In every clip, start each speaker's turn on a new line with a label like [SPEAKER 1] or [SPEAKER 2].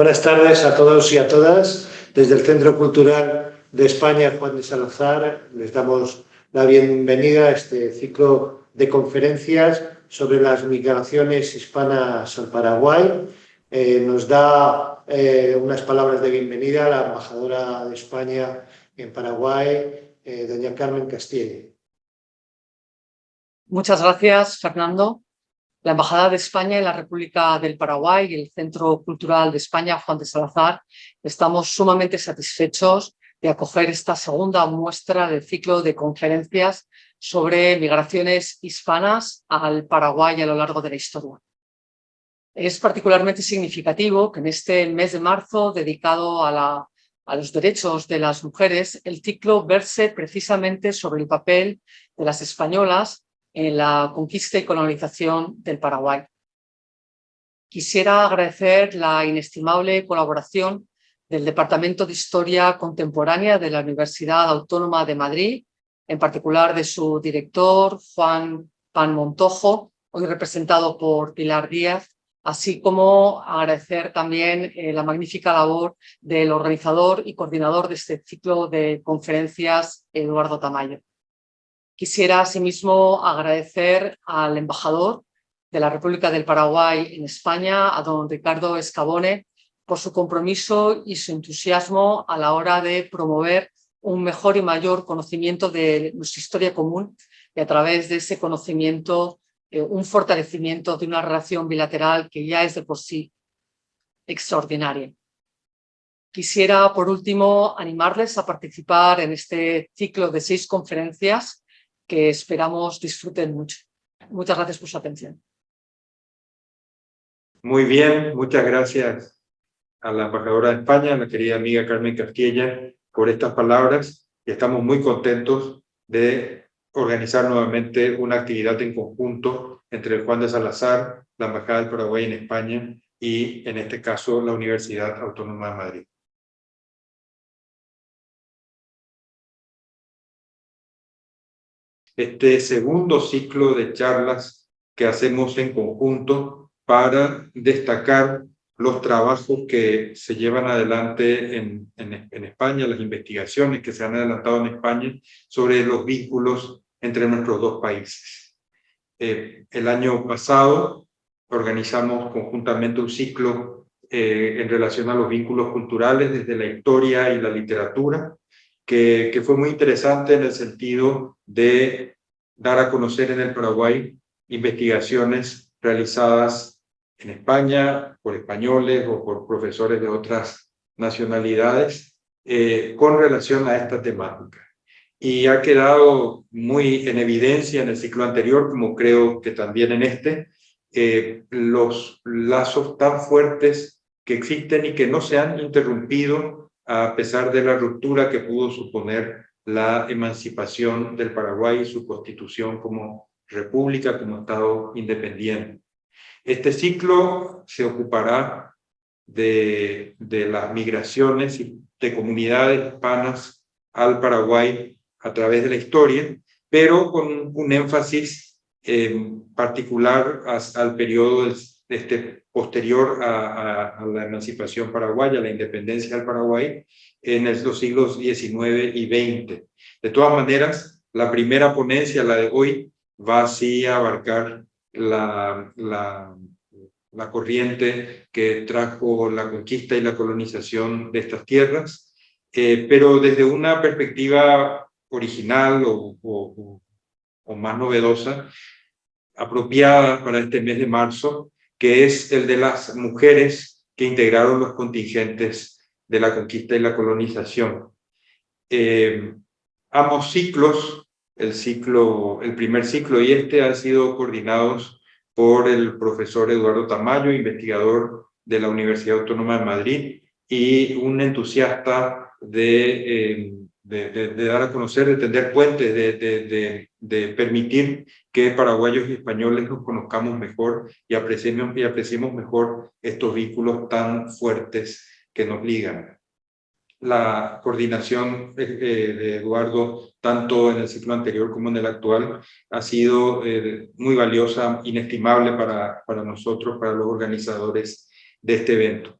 [SPEAKER 1] Buenas tardes a todos y a todas. Desde el Centro Cultural de España, Juan de Salazar, les damos la bienvenida a este ciclo de conferencias sobre las migraciones hispanas al Paraguay. Nos da unas palabras de bienvenida la embajadora de España en Paraguay, doña Carmen Castiello.
[SPEAKER 2] Muchas gracias, Fernando. La Embajada de España en la República del Paraguay y el Centro Cultural de España, Juan de Salazar, estamos sumamente satisfechos de acoger esta segunda muestra del ciclo de conferencias sobre migraciones hispanas al Paraguay a lo largo de la historia. Es particularmente significativo que en este mes de marzo, dedicado a los derechos de las mujeres, el ciclo verse precisamente sobre el papel de las españolas en la conquista y colonización del Paraguay. Quisiera agradecer la inestimable colaboración del Departamento de Historia Contemporánea de la Universidad Autónoma de Madrid, en particular de su director, Juan Pan Montojo, hoy representado por Pilar Díaz, así como agradecer también la magnífica labor del organizador y coordinador de este ciclo de conferencias, Eduardo Tamayo. Quisiera asimismo agradecer al embajador de la República del Paraguay en España, a don Ricardo Escabone, por su compromiso y su entusiasmo a la hora de promover un mejor y mayor conocimiento de nuestra historia común y a través de ese conocimiento un fortalecimiento de una relación bilateral que ya es de por sí extraordinaria. Quisiera, por último, animarles a participar en este ciclo de 6 conferencias que esperamos disfruten mucho. Muchas gracias por su atención.
[SPEAKER 3] Muy bien, muchas gracias a la embajadora de España, a la querida amiga Carmen Castilla, por estas palabras. Y estamos muy contentos de organizar nuevamente una actividad en conjunto entre el Juan de Salazar, la Embajada del Paraguay en España y, en este caso, la Universidad Autónoma de Madrid. Este segundo ciclo de charlas que hacemos en conjunto para destacar los trabajos que se llevan adelante en España, las investigaciones que se han adelantado en España sobre los vínculos entre nuestros dos países. El año pasado organizamos conjuntamente un ciclo en relación a los vínculos culturales desde la historia y la literatura, que fue muy interesante en el sentido de dar a conocer en el Paraguay investigaciones realizadas en España por españoles o por profesores de otras nacionalidades con relación a esta temática. Y ha quedado muy en evidencia en el ciclo anterior, como creo que también en este, los lazos tan fuertes que existen y que no se han interrumpido a pesar de la ruptura que pudo suponer la emancipación del Paraguay y su constitución como república, como Estado independiente. Este ciclo se ocupará de las migraciones de comunidades hispanas al Paraguay a través de la historia, pero con un énfasis particular al periodo posterior a la emancipación paraguaya, a la independencia del Paraguay, en los siglos XIX y XX. De todas maneras, la primera ponencia, la de hoy, va así a abarcar la corriente que trajo la conquista y la colonización de estas tierras, pero desde una perspectiva original o más novedosa, apropiada para este mes de marzo, que es el de las mujeres que integraron los contingentes de la conquista y la colonización. Ambos ciclos, el primer ciclo y este, han sido coordinados por el profesor Eduardo Tamayo, investigador de la Universidad Autónoma de Madrid y un entusiasta de dar a conocer, de tender puentes, de permitir que paraguayos y españoles nos conozcamos mejor y apreciemos mejor estos vínculos tan fuertes que nos ligan. La coordinación de Eduardo, tanto en el ciclo anterior como en el actual, ha sido muy valiosa, inestimable para nosotros, para los organizadores de este evento.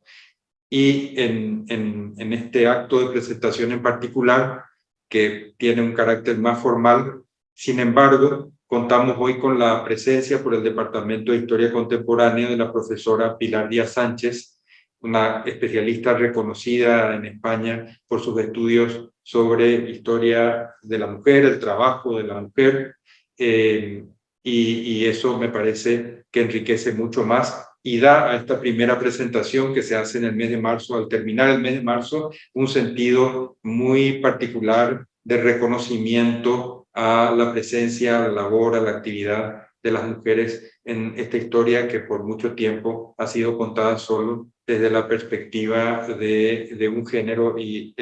[SPEAKER 3] y en este acto de presentación en particular, que tiene un carácter más formal, sin embargo, contamos hoy con la presencia por el Departamento de Historia Contemporánea de la profesora Pilar Díaz Sánchez, una especialista reconocida en España por sus estudios sobre historia de la mujer, el trabajo de la mujer, y eso me parece que enriquece mucho más y da a esta primera presentación que se hace en el mes de marzo, al terminar el mes de marzo, un sentido muy particular de reconocimiento a la presencia, a la labor, a la actividad de las mujeres en esta historia que por mucho tiempo ha sido contada solo desde la perspectiva de un género y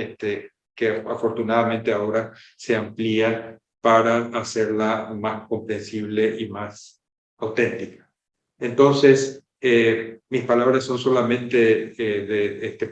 [SPEAKER 3] que afortunadamente ahora se amplía para hacerla más comprensible y más auténtica. Entonces, mis palabras son solamente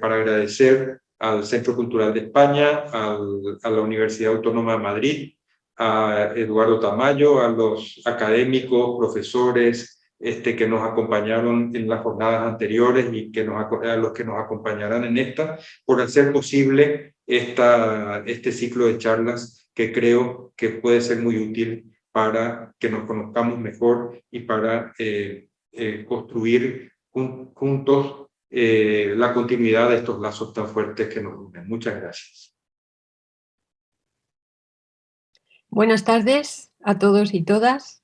[SPEAKER 3] para agradecer al Centro Cultural de España, a la Universidad Autónoma de Madrid, a Eduardo Tamayo, a los académicos, profesores que nos acompañaron en las jornadas anteriores y a los que nos acompañarán en esta, por hacer posible este ciclo de charlas que creo que puede ser muy útil para que nos conozcamos mejor y para construir juntos la continuidad de estos lazos tan fuertes que nos unen. Muchas gracias.
[SPEAKER 4] Buenas tardes a todos y todas.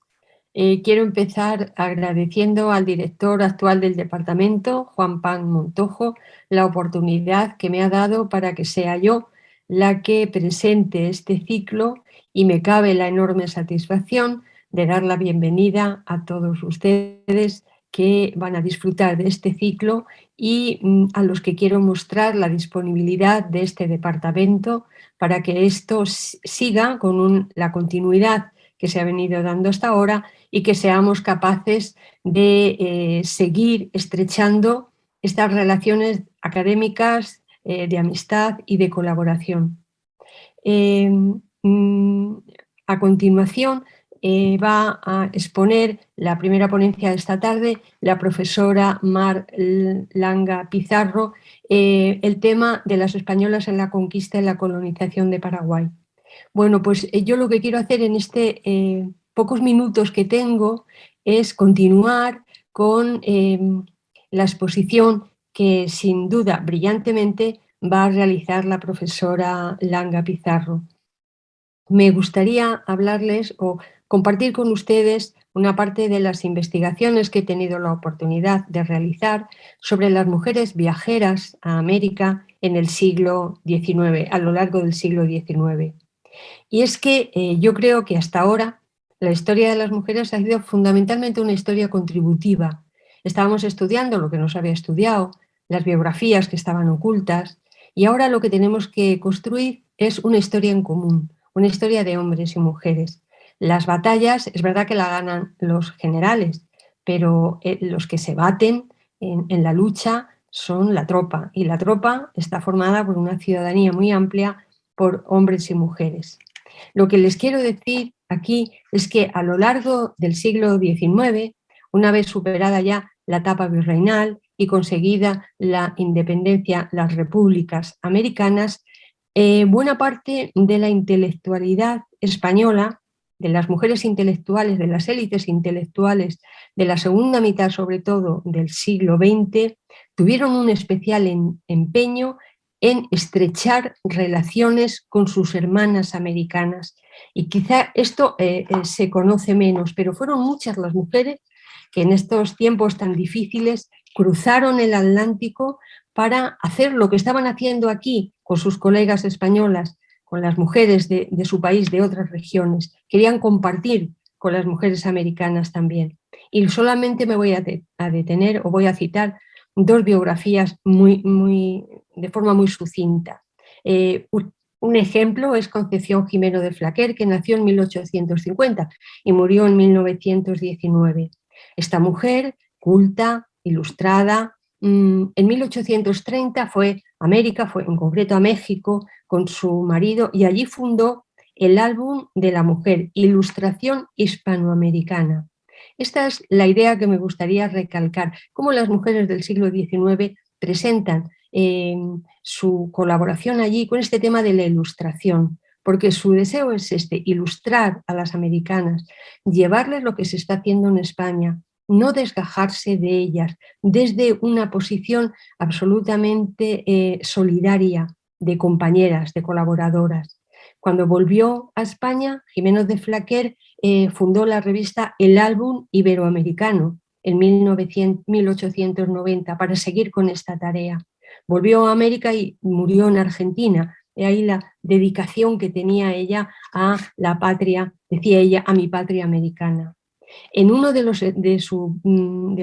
[SPEAKER 4] Quiero empezar agradeciendo al director actual del departamento, Juan Pan Montojo, la oportunidad que me ha dado para que sea yo la que presente este ciclo y me cabe la enorme satisfacción de dar la bienvenida a todos ustedes que van a disfrutar de este ciclo y a los que quiero mostrar la disponibilidad de este departamento para que esto siga con la continuidad que se ha venido dando hasta ahora y que seamos capaces de seguir estrechando estas relaciones académicas de amistad y de colaboración. A continuación va a exponer la primera ponencia de esta tarde la profesora Mar Langa Pizarro, el tema de las españolas en la conquista y la colonización de Paraguay. Bueno, pues yo lo que quiero hacer en pocos minutos que tengo es continuar con la exposición que sin duda brillantemente va a realizar la profesora Langa Pizarro. Me gustaría hablarles o compartir con ustedes una parte de las investigaciones que he tenido la oportunidad de realizar sobre las mujeres viajeras a América en el siglo XIX, a lo largo del siglo XIX. Y es que yo creo que hasta ahora la historia de las mujeres ha sido fundamentalmente una historia contributiva. Estábamos estudiando lo que no se había estudiado, las biografías que estaban ocultas, y ahora lo que tenemos que construir es una historia en común, una historia de hombres y mujeres. Las batallas, es verdad que la ganan los generales, pero los que se baten en la lucha son la tropa, y la tropa está formada por una ciudadanía muy amplia, por hombres y mujeres. Lo que les quiero decir aquí es que a lo largo del siglo XIX, una vez superada ya la etapa virreinal y conseguida la independencia, las repúblicas americanas, buena parte de la intelectualidad española, de las mujeres intelectuales, de las élites intelectuales de la segunda mitad, sobre todo del siglo XX, tuvieron un especial empeño en estrechar relaciones con sus hermanas americanas. Y quizá esto se conoce menos, pero fueron muchas las mujeres que en estos tiempos tan difíciles cruzaron el Atlántico para hacer lo que estaban haciendo aquí con sus colegas españolas, con las mujeres de su país, de otras regiones. Querían compartir con las mujeres americanas también. Y solamente me voy a detener o voy a citar dos biografías de forma muy sucinta. Un ejemplo es Concepción Jimeno de Flaquer, que nació en 1850 y murió en 1919. Esta mujer, culta, ilustrada, en 1830 fue a América, fue en concreto a México, con su marido, y allí fundó el Álbum de la Mujer, Ilustración Hispanoamericana. Esta es la idea que me gustaría recalcar, cómo las mujeres del siglo XIX presentan su colaboración allí con este tema de la ilustración, porque su deseo es ilustrar a las americanas, llevarles lo que se está haciendo en España, no desgajarse de ellas, desde una posición absolutamente solidaria de compañeras, de colaboradoras. Cuando volvió a España, Jiménez de Flaquer fundó la revista El Álbum Iberoamericano en 1890 para seguir con esta tarea. Volvió a América y murió en Argentina. De ahí la dedicación que tenía ella a la patria, decía ella, a mi patria americana. En uno de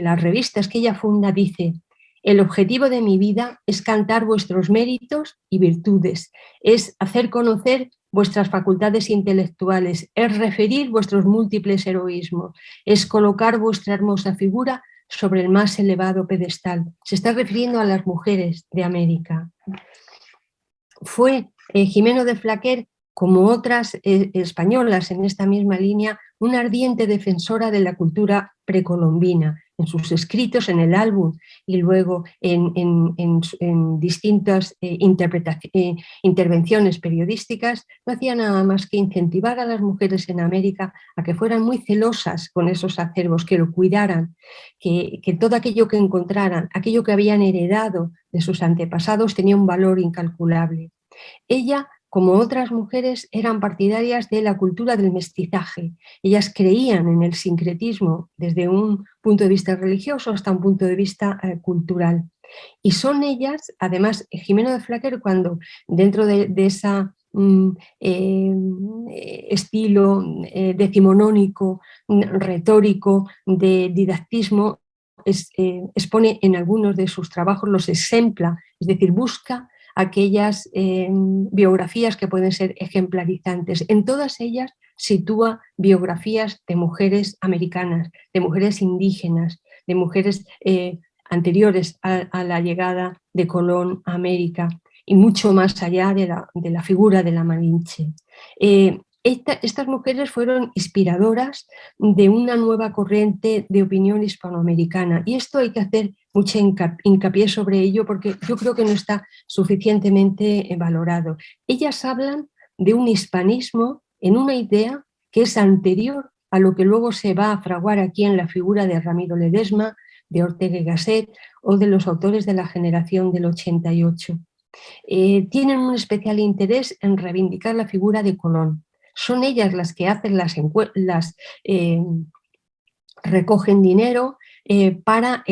[SPEAKER 4] las revistas que ella funda dice: el objetivo de mi vida es cantar vuestros méritos y virtudes, es hacer conocer vuestras facultades intelectuales, es referir vuestros múltiples heroísmos, es colocar vuestra hermosa figura sobre el más elevado pedestal. Se está refiriendo a las mujeres de América. Fue Jimeno de Flaquer, como otras españolas en esta misma línea, una ardiente defensora de la cultura precolombina. En sus escritos, en el álbum y luego en distintas intervenciones periodísticas, no hacía nada más que incentivar a las mujeres en América a que fueran muy celosas con esos acervos, que lo cuidaran, que todo aquello que encontraran, aquello que habían heredado de sus antepasados, tenía un valor incalculable. Ella, como otras mujeres, eran partidarias de la cultura del mestizaje. Ellas creían en el sincretismo desde un punto de vista religioso hasta un punto de vista cultural. Y son ellas, además, Jimeno de Flaquer, cuando dentro de esa estilo decimonónico, retórico, de didactismo, expone en algunos de sus trabajos, los ejempla, es decir, busca aquellas biografías que pueden ser ejemplarizantes. En todas ellas sitúa biografías de mujeres americanas, de mujeres indígenas, de mujeres anteriores a la llegada de Colón a América y mucho más allá de la figura de la Malinche. Estas mujeres fueron inspiradoras de una nueva corriente de opinión hispanoamericana, y esto hay que hacer mucho hincapié sobre ello porque yo creo que no está suficientemente valorado. Ellas hablan de un hispanismo en una idea que es anterior a lo que luego se va a fraguar aquí en la figura de Ramiro Ledesma, de Ortega y Gasset o de los autores de la generación del 88. Tienen un especial interés en reivindicar la figura de Colón. Son ellas las que hacen recogen dinero para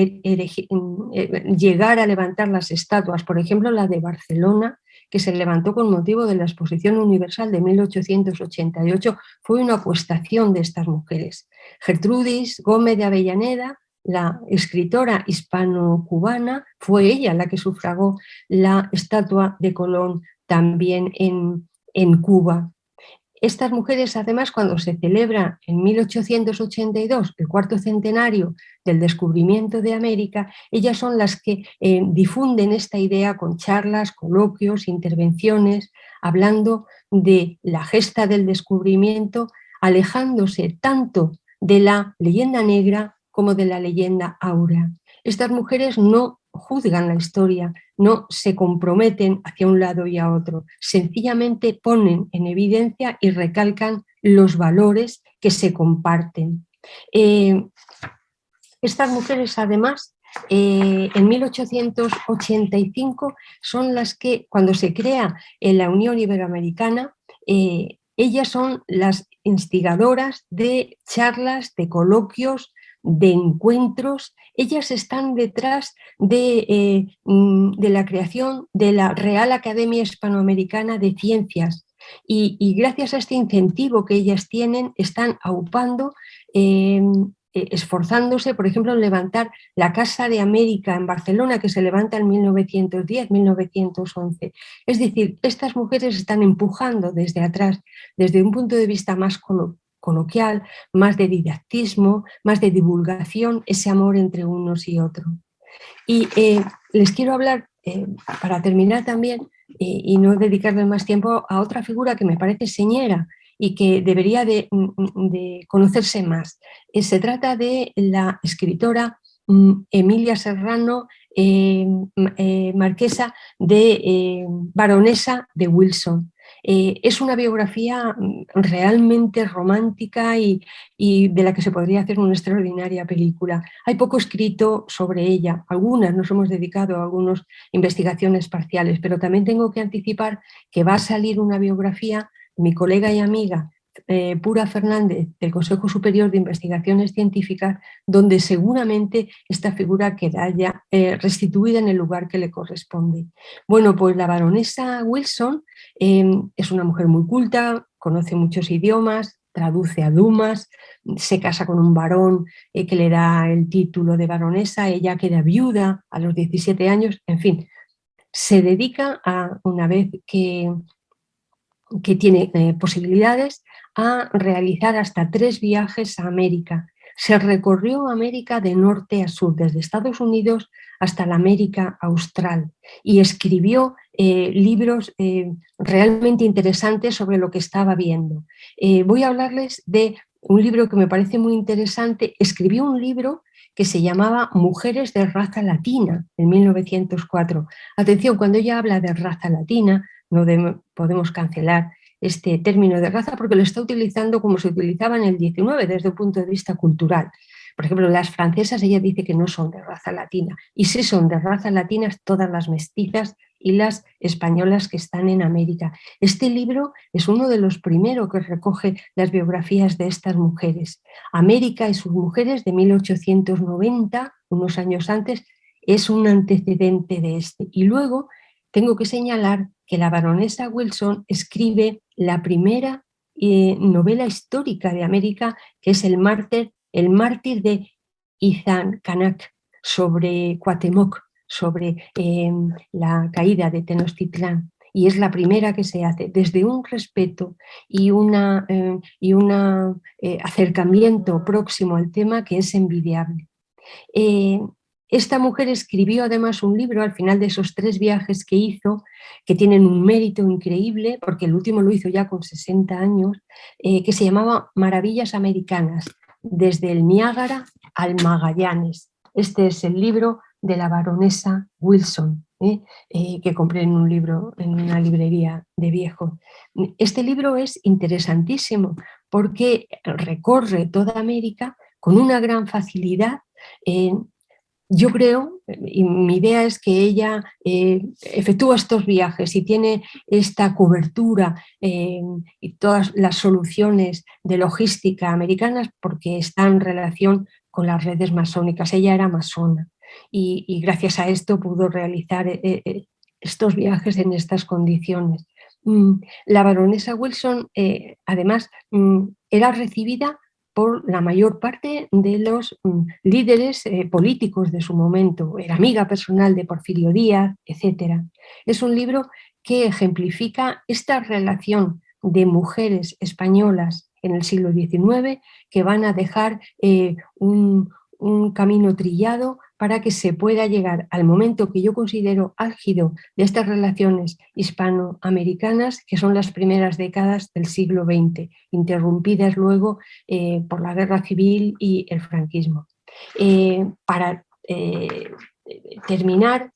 [SPEAKER 4] llegar a levantar las estatuas. Por ejemplo, la de Barcelona, que se levantó con motivo de la Exposición Universal de 1888, fue una apuestación de estas mujeres. Gertrudis Gómez de Avellaneda, la escritora hispano-cubana, fue ella la que sufragó la estatua de Colón también en Cuba. Estas mujeres, además, cuando se celebra en 1882 el cuarto centenario del descubrimiento de América, ellas son las que difunden esta idea con charlas, coloquios, intervenciones, hablando de la gesta del descubrimiento, alejándose tanto de la leyenda negra como de la leyenda áurea. Estas mujeres no juzgan la historia, no se comprometen hacia un lado y a otro, sencillamente ponen en evidencia y recalcan los valores que se comparten. Estas mujeres, además, en 1885 son las que, cuando se crea la Unión Iberoamericana, ellas son las instigadoras de charlas, de coloquios, de encuentros. Ellas están detrás de la creación de la Real Academia Hispanoamericana de Ciencias y gracias a este incentivo que ellas tienen están aupando, esforzándose, por ejemplo, en levantar la Casa de América en Barcelona, que se levanta en 1910-1911. Es decir, estas mujeres están empujando desde atrás, desde un punto de vista más coloquial, más de didactismo, más de divulgación, ese amor entre unos y otros. Y les quiero hablar, para terminar también, y no dedicarle más tiempo, a otra figura que me parece señera y que debería de conocerse más. Se trata de la escritora Emilia Serrano marquesa de baronesa de Wilson. Es una biografía realmente romántica y de la que se podría hacer una extraordinaria película. Hay poco escrito sobre ella, algunas nos hemos dedicado a algunas investigaciones parciales, pero también tengo que anticipar que va a salir una biografía, mi colega y amiga Pura Fernández, del Consejo Superior de Investigaciones Científicas, donde seguramente esta figura queda ya restituida en el lugar que le corresponde. Bueno, pues la baronesa Wilson es una mujer muy culta, conoce muchos idiomas, traduce a Dumas, se casa con un varón que le da el título de baronesa, ella queda viuda a los 17 años, en fin, se dedica a, una vez que tiene posibilidades, a realizar hasta 3 viajes a América. Se recorrió América de norte a sur, desde Estados Unidos hasta la América Austral, y escribió libros realmente interesantes sobre lo que estaba viendo. Voy a hablarles de un libro que me parece muy interesante. Escribió un libro que se llamaba Mujeres de raza latina, en 1904. Atención, cuando ella habla de raza latina, no podemos cancelar este término de raza porque lo está utilizando como se utilizaba en el 19 desde un punto de vista cultural. Por ejemplo, las francesas, ella dice que no son de raza latina, y sí son de raza latina todas las mestizas y las españolas que están en América. Este libro es uno de los primeros que recoge las biografías de estas mujeres. América y sus mujeres, de 1890, unos años antes, es un antecedente de este. Y luego tengo que señalar que la baronesa Wilson escribe la primera novela histórica de América, que es El mártir de Izancanak, sobre Cuauhtémoc, sobre la caída de Tenochtitlán. Y es la primera que se hace desde un respeto y un acercamiento próximo al tema que es envidiable. Esta mujer escribió además un libro al final de esos 3 viajes que hizo, que tienen un mérito increíble, porque el último lo hizo ya con 60 años, que se llamaba Maravillas Americanas, desde el Niágara al Magallanes. Este es el libro de la baronesa Wilson, que compré en un libro, en una librería de viejos. Este libro es interesantísimo porque recorre toda América con una gran facilidad. Yo creo, y mi idea es que ella efectúa estos viajes y tiene esta cobertura y todas las soluciones de logística americanas porque está en relación con las redes masónicas. Ella era masona y gracias a esto pudo realizar estos viajes en estas condiciones. La baronesa Wilson, además, era recibida por la mayor parte de los líderes políticos de su momento. Era amiga personal de Porfirio Díaz, etc. Es un libro que ejemplifica esta relación de mujeres españolas en el siglo XIX que van a dejar un camino trillado para que se pueda llegar al momento que yo considero álgido de estas relaciones hispanoamericanas, que son las primeras décadas del siglo XX, interrumpidas luego por la guerra civil y el franquismo. Para terminar,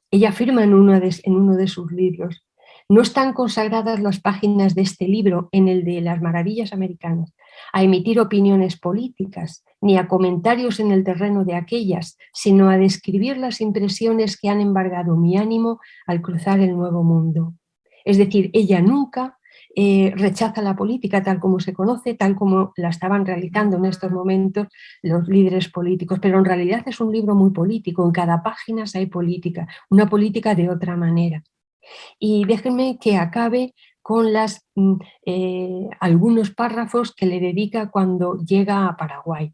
[SPEAKER 4] ella afirma en uno de sus libros: no están consagradas las páginas de este libro, en el de las Maravillas Americanas, a emitir opiniones políticas, ni a comentarios en el terreno de aquellas, sino a describir las impresiones que han embargado mi ánimo al cruzar el nuevo mundo. Es decir, ella nunca rechaza la política tal como se conoce, tal como la estaban realizando en estos momentos los líderes políticos, pero en realidad es un libro muy político, en cada página hay política, una política de otra manera. Y déjenme que acabe con algunos párrafos que le dedica cuando llega a Paraguay.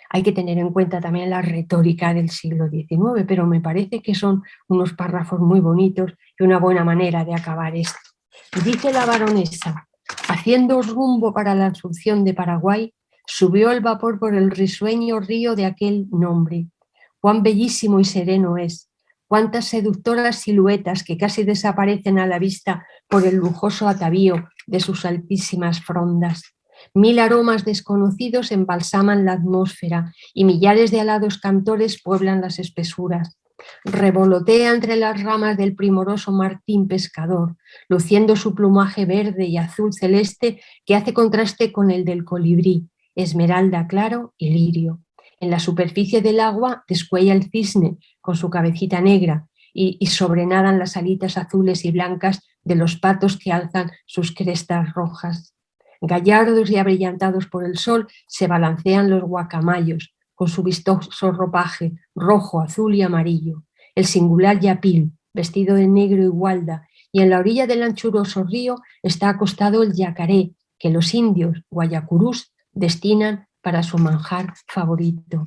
[SPEAKER 4] Hay que tener en cuenta también la retórica del siglo XIX, pero me parece que son unos párrafos muy bonitos y una buena manera de acabar esto. Dice la baronesa: haciendo rumbo para la Asunción de Paraguay, subió el vapor por el risueño río de aquel nombre. Cuán bellísimo y sereno es, cuántas seductoras siluetas que casi desaparecen a la vista por el lujoso atavío de sus altísimas frondas. 1000 aromas desconocidos embalsaman la atmósfera y millares de alados cantores pueblan las espesuras. Revolotea entre las ramas del primoroso martín pescador, luciendo su plumaje verde y azul celeste que hace contraste con el del colibrí, esmeralda claro y lirio. En la superficie del agua descuella el cisne con su cabecita negra y sobrenadan las alitas azules y blancas de los patos que alzan sus crestas rojas. Gallardos y abrillantados por el sol se balancean los guacamayos con su vistoso ropaje rojo, azul y amarillo. El singular yapil, vestido de negro y gualda, y en la orilla del anchuroso río está acostado el yacaré, que los indios guayacurús destinan para su manjar favorito.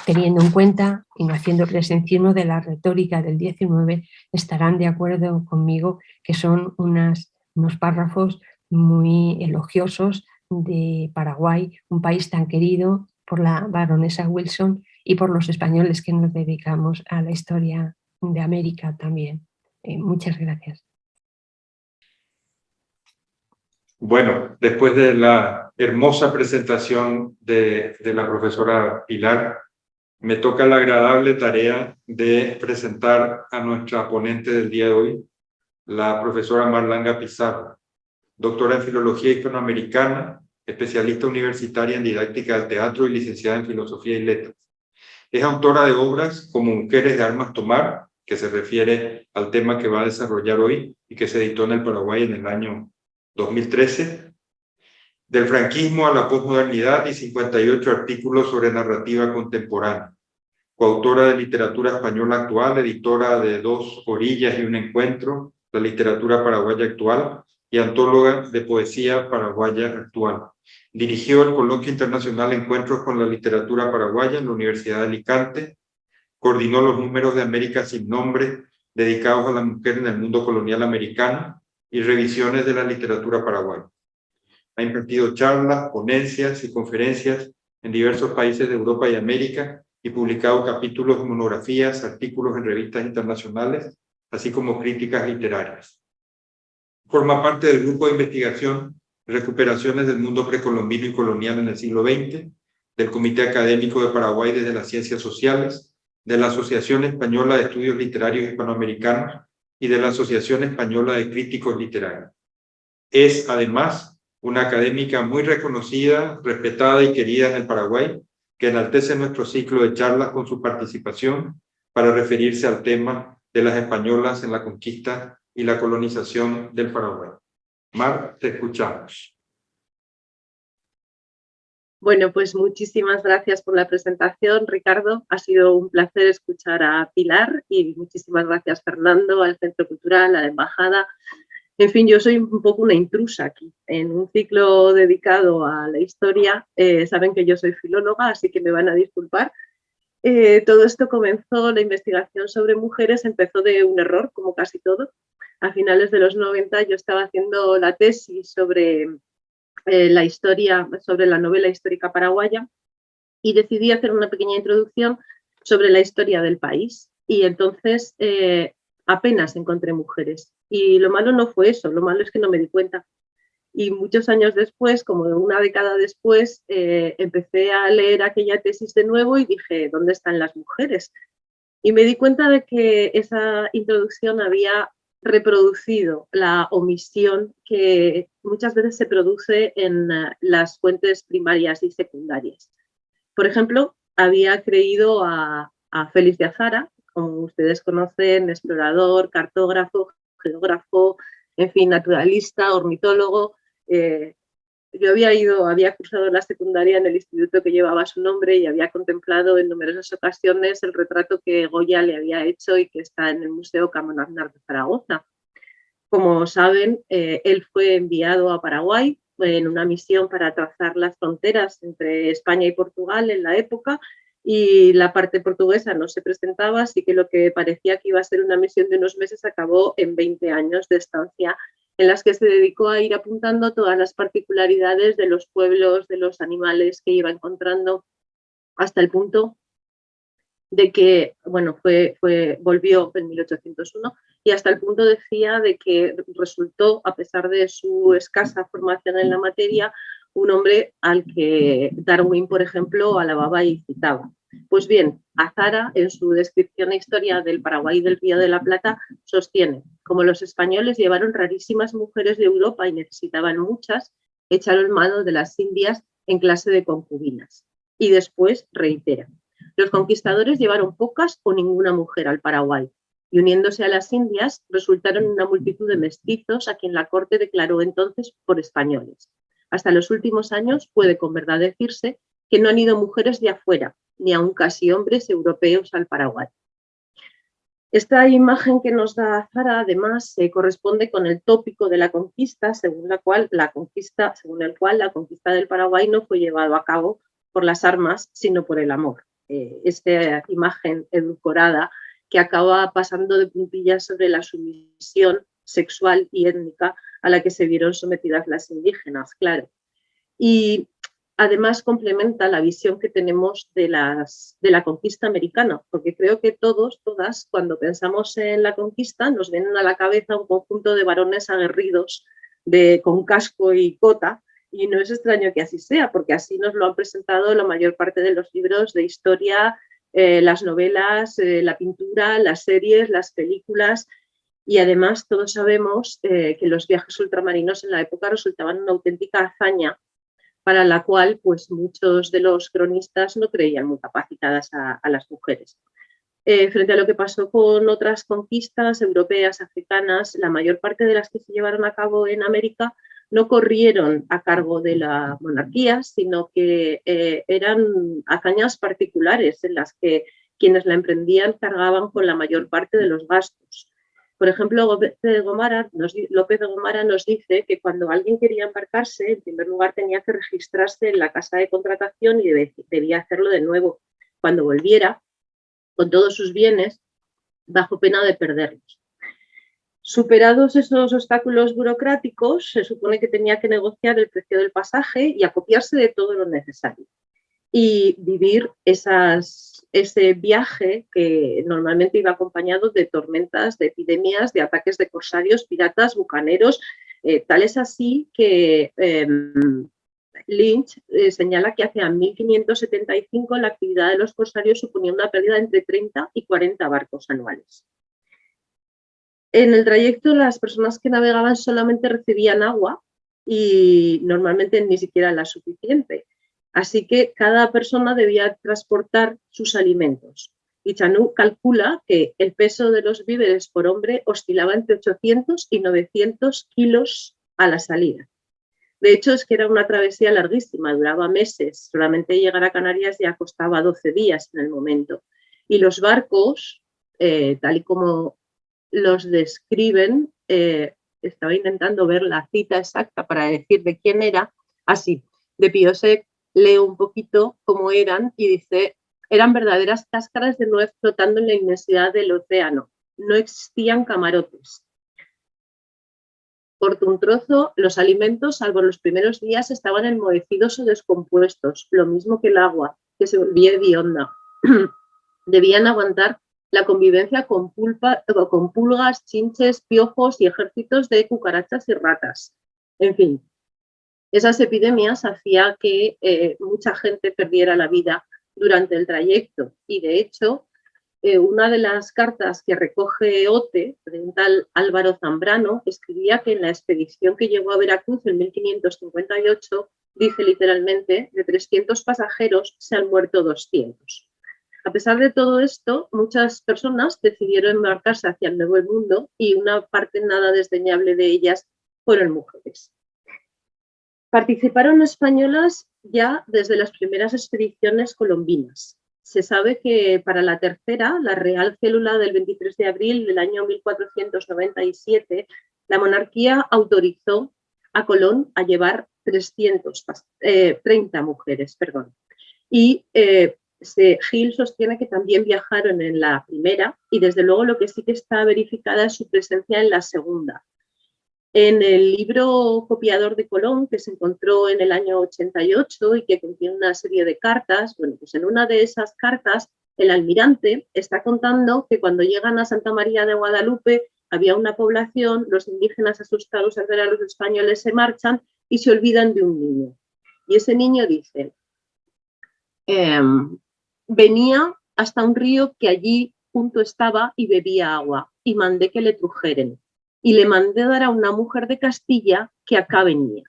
[SPEAKER 4] Teniendo en cuenta y no haciendo presencia de la retórica del 19, estarán de acuerdo conmigo que son unos párrafos muy elogiosos de Paraguay, un país tan querido por la baronesa Wilson y por los españoles que nos dedicamos a la historia de América también. Muchas gracias.
[SPEAKER 3] Bueno, después de la hermosa presentación de la profesora Pilar, me toca la agradable tarea de presentar a nuestra ponente del día de hoy, la profesora Mar Langa Pizarro, doctora en Filología Hispanoamericana, especialista universitaria en didáctica del teatro y licenciada en Filosofía y Letras. Es autora de obras como Mujeres de Armas Tomar, que se refiere al tema que va a desarrollar hoy y que se editó en el Paraguay en el año 2013, Del franquismo a la posmodernidad y 58 artículos sobre narrativa contemporánea. Coautora de Literatura Española Actual, editora de Dos Orillas y un Encuentro, la literatura paraguaya actual, y antóloga de poesía paraguaya actual. Dirigió el Coloquio Internacional Encuentros con la Literatura Paraguaya en la Universidad de Alicante. Coordinó los números de América sin nombre, dedicados a la mujer en el mundo colonial americano, y revisiones de la literatura paraguaya. Ha impartido charlas, ponencias y conferencias en diversos países de Europa y América y publicado capítulos, monografías, artículos en revistas internacionales, así como críticas literarias. Forma parte del grupo de investigación Recuperaciones del mundo precolombino y colonial en el siglo XX, del Comité Académico de Paraguay desde las Ciencias Sociales, de la Asociación Española de Estudios Literarios Hispanoamericanos y de la Asociación Española de Críticos Literarios. Es, además, una académica muy reconocida, respetada y querida en el Paraguay, que enaltece nuestro ciclo de charlas con su participación para referirse al tema de las españolas en la conquista y la colonización del Paraguay. Mar, te escuchamos.
[SPEAKER 5] Bueno, pues muchísimas gracias por la presentación, Ricardo. Ha sido un placer escuchar a Pilar y muchísimas gracias, Fernando, al Centro Cultural, a la Embajada. En fin, yo soy un poco una intrusa aquí. En un ciclo dedicado a la historia, saben que yo soy filóloga, así que me van a disculpar. Todo esto comenzó, la investigación sobre mujeres empezó de un error, como casi todo. A finales de los 90 yo estaba haciendo la tesis sobre la historia, sobre la novela histórica paraguaya, y decidí hacer una pequeña introducción sobre la historia del país. Y entonces apenas encontré mujeres. Y lo malo no fue eso, lo malo es que no me di cuenta. Y muchos años después, como una década después, empecé a leer aquella tesis de nuevo y dije, ¿dónde están las mujeres? Y me di cuenta de que esa introducción había reproducido la omisión que muchas veces se produce en las fuentes primarias y secundarias. Por ejemplo, había creído a Félix de Azara, como ustedes conocen, explorador, cartógrafo, geógrafo, en fin, naturalista, ornitólogo. Yo había cursado la secundaria en el instituto que llevaba su nombre y había contemplado en numerosas ocasiones el retrato que Goya le había hecho y que está en el Museo Camões de Zaragoza. Como saben, él fue enviado a Paraguay en una misión para trazar las fronteras entre España y Portugal en la época, y la parte portuguesa no se presentaba, así que lo que parecía que iba a ser una misión de unos meses acabó en 20 años de estancia, en las que se dedicó a ir apuntando todas las particularidades de los pueblos, de los animales que iba encontrando, hasta el punto de que, bueno, volvió en 1801 y hasta el punto decía de que resultó, a pesar de su escasa formación en la materia, un hombre al que Darwin, por ejemplo, alababa y citaba. Pues bien, Azara, en su descripción e historia del Paraguay y del Río de la Plata, sostiene, como los españoles llevaron rarísimas mujeres de Europa y necesitaban muchas, echaron mano de las indias en clase de concubinas. Y después reitera, los conquistadores llevaron pocas o ninguna mujer al Paraguay, y uniéndose a las indias resultaron una multitud de mestizos a quien la corte declaró entonces por españoles. Hasta los últimos años puede con verdad decirse que no han ido mujeres de afuera, ni aun casi hombres europeos al Paraguay. Esta imagen que nos da Azara, además, corresponde con el tópico de la conquista, según el cual la conquista del Paraguay no fue llevada a cabo por las armas, sino por el amor. Esta imagen edulcorada que acaba pasando de puntillas sobre la sumisión sexual y étnica a la que se vieron sometidas las indígenas, claro. Y además complementa la visión que tenemos de la conquista americana, porque creo que todas, cuando pensamos en la conquista, nos vienen a la cabeza un conjunto de varones aguerridos con casco y cota, y no es extraño que así sea, porque así nos lo han presentado la mayor parte de los libros de historia, las novelas, la pintura, las series, las películas, y además todos sabemos que los viajes ultramarinos en la época resultaban una auténtica hazaña para la cual pues, muchos de los cronistas no creían muy capacitadas a las mujeres. Frente a lo que pasó con otras conquistas europeas, africanas, la mayor parte de las que se llevaron a cabo en América no corrieron a cargo de la monarquía, sino que eran hazañas particulares en las que quienes la emprendían cargaban con la mayor parte de los gastos. Por ejemplo, López de Gomara nos dice que cuando alguien quería embarcarse, en primer lugar tenía que registrarse en la casa de contratación y debía hacerlo de nuevo cuando volviera con todos sus bienes, bajo pena de perderlos. Superados esos obstáculos burocráticos, se supone que tenía que negociar el precio del pasaje y acopiarse de todo lo necesario. Y vivir ese viaje que normalmente iba acompañado de tormentas, de epidemias, de ataques de corsarios, piratas, bucaneros, tal es así que Lynch señala que hacia 1575 la actividad de los corsarios suponía una pérdida de entre 30 y 40 barcos anuales. En el trayecto las personas que navegaban solamente recibían agua y normalmente ni siquiera la suficiente. Así que cada persona debía transportar sus alimentos. Y Chanú calcula que el peso de los víveres por hombre oscilaba entre 800 y 900 kilos a la salida. De hecho, es que era una travesía larguísima, duraba meses. Solamente llegar a Canarias ya costaba 12 días en el momento. Y los barcos, tal y como los describen, estaba intentando ver la cita exacta para decir de quién era, así, de Piosek leo un poquito cómo eran y dice, eran verdaderas cáscaras de nuez flotando en la inmensidad del océano, no existían camarotes. Corto un trozo, los alimentos, salvo los primeros días, estaban enmohecidos o descompuestos, lo mismo que el agua, que se volvía hedionda. Debían aguantar la convivencia con pulgas, chinches, piojos y ejércitos de cucarachas y ratas. En fin, esas epidemias hacían que mucha gente perdiera la vida durante el trayecto y, de hecho, una de las cartas que recoge Ote, de un tal Álvaro Zambrano, escribía que en la expedición que llegó a Veracruz en 1558, dice literalmente, de 300 pasajeros se han muerto 200. A pesar de todo esto, muchas personas decidieron embarcarse hacia el Nuevo Mundo y una parte nada desdeñable de ellas fueron mujeres. Participaron españolas ya desde las primeras expediciones colombinas. Se sabe que para la tercera, la Real Célula del 23 de abril del año 1497, la monarquía autorizó a Colón a llevar 30 mujeres. Y Gil sostiene que también viajaron en la primera y desde luego lo que sí que está verificada es su presencia en la segunda. En el libro copiador de Colón, que se encontró en el año 88 y que contiene una serie de cartas, bueno, pues en una de esas cartas el almirante está contando que cuando llegan a Santa María de Guadalupe había una población, los indígenas asustados al ver a los españoles se marchan y se olvidan de un niño. Y ese niño dice, venía hasta un río que allí junto estaba y bebía agua, y mandé que le trujeren, y le mandé dar a una mujer de Castilla que acá venía.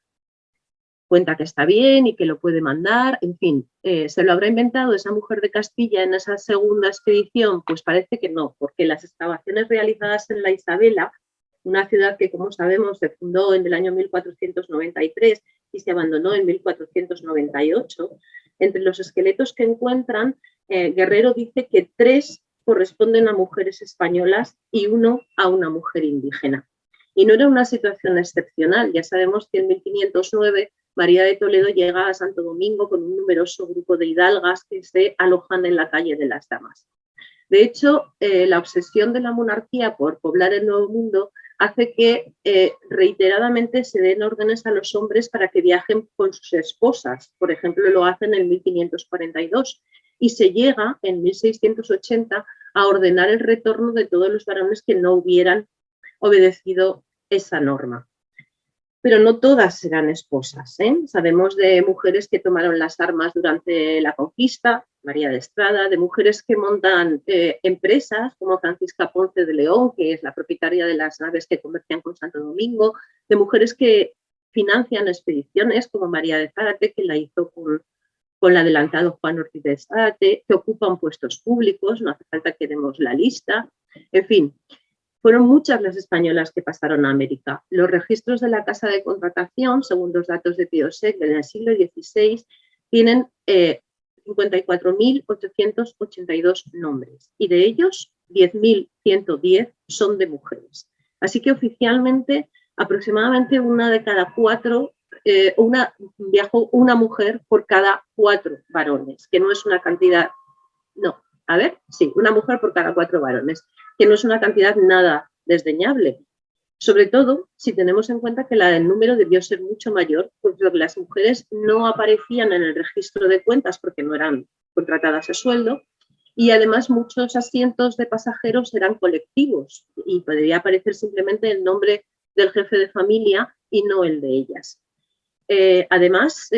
[SPEAKER 5] Cuenta que está bien y que lo puede mandar, en fin, ¿se lo habrá inventado esa mujer de Castilla en esa segunda expedición? Pues parece que no, porque las excavaciones realizadas en la Isabela, una ciudad que, como sabemos, se fundó en el año 1493 y se abandonó en 1498, entre los esqueletos que encuentran, Guerrero dice que 3 corresponden a mujeres españolas y 1 a una mujer indígena. Y no era una situación excepcional, ya sabemos que en 1509 María de Toledo llega a Santo Domingo con un numeroso grupo de hidalgas que se alojan en la calle de las Damas. De hecho, la obsesión de la monarquía por poblar el Nuevo Mundo hace que reiteradamente se den órdenes a los hombres para que viajen con sus esposas. Por ejemplo, lo hacen en 1542 y se llega en 1680 a ordenar el retorno de todos los varones que no hubieran obedecido esa norma. Pero no todas serán esposas, ¿eh? Sabemos de mujeres que tomaron las armas durante la conquista, María de Estrada, de mujeres que montan empresas como Francisca Ponce de León, que es la propietaria de las naves que comercian con Santo Domingo, de mujeres que financian expediciones como María de Zárate, que la hizo con el adelantado Juan Ortiz de Zárate, que ocupan puestos públicos, no hace falta que demos la lista, en fin. Fueron muchas las españolas que pasaron a América. Los registros de la Casa de Contratación, según los datos de Piosek en el siglo XVI, tienen 54.882 nombres y de ellos 10.110 son de mujeres. Así que oficialmente aproximadamente una de cada 4, viajó una mujer por cada 4 varones, que no es una cantidad, no, a ver, sí, una mujer por cada 4 varones, que no es una cantidad nada desdeñable. Sobre todo si tenemos en cuenta que el número debió ser mucho mayor, porque las mujeres no aparecían en el registro de cuentas porque no eran contratadas a sueldo, y además muchos asientos de pasajeros eran colectivos y podría aparecer simplemente el nombre del jefe de familia y no el de ellas. Además,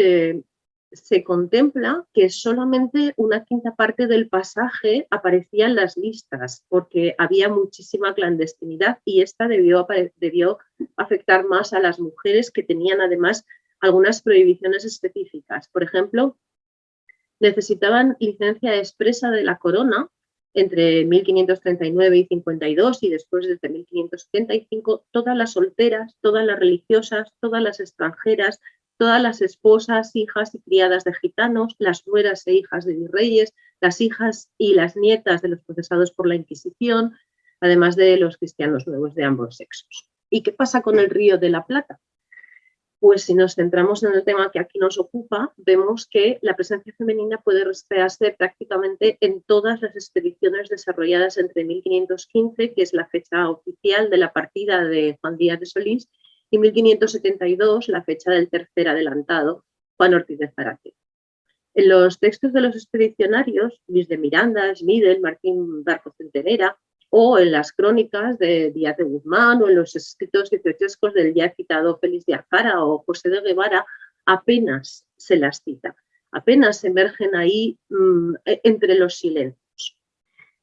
[SPEAKER 5] se contempla que solamente una quinta parte del pasaje aparecía en las listas porque había muchísima clandestinidad y esta debió afectar más a las mujeres que tenían además algunas prohibiciones específicas. Por ejemplo, necesitaban licencia expresa de la corona entre 1539 y 52 y después desde 1575, todas las solteras, todas las religiosas, todas las extranjeras, todas las esposas, hijas y criadas de gitanos, las nueras e hijas de virreyes, las hijas y las nietas de los procesados por la Inquisición, además de los cristianos nuevos de ambos sexos. ¿Y qué pasa con el Río de la Plata? Pues si nos centramos en el tema que aquí nos ocupa, vemos que la presencia femenina puede rastrearse prácticamente en todas las expediciones desarrolladas entre 1515, que es la fecha oficial de la partida de Juan Díaz de Solís, y 1572, la fecha del tercer adelantado, Juan Ortiz de Zárate. En los textos de los expedicionarios, Luis de Miranda, Schmidel, Martín Barco Centenera, o en las crónicas de Díaz de Guzmán, o en los escritos dieciochescos del ya citado Félix de Azara o José de Guevara, apenas se las cita, apenas emergen ahí entre los silencios.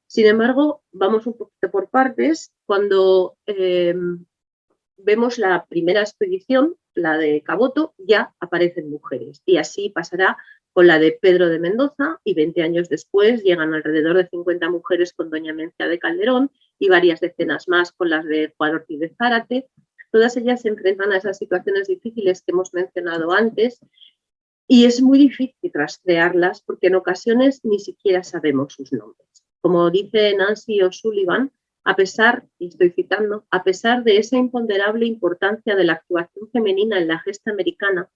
[SPEAKER 5] Sin embargo, vamos un poquito por partes. Cuando vemos la primera expedición, la de Caboto, ya aparecen mujeres y así pasará con la de Pedro de Mendoza y 20 años después llegan alrededor de 50 mujeres con doña Mencia de Calderón y varias decenas más con las de Juan Ortiz de Zárate. Todas ellas se enfrentan a esas situaciones difíciles que hemos mencionado antes y es muy difícil rastrearlas porque en ocasiones ni siquiera sabemos sus nombres. Como dice Nancy O'Sullivan, a pesar, y estoy citando, a pesar de esa imponderable importancia de la actuación femenina en la gesta americana,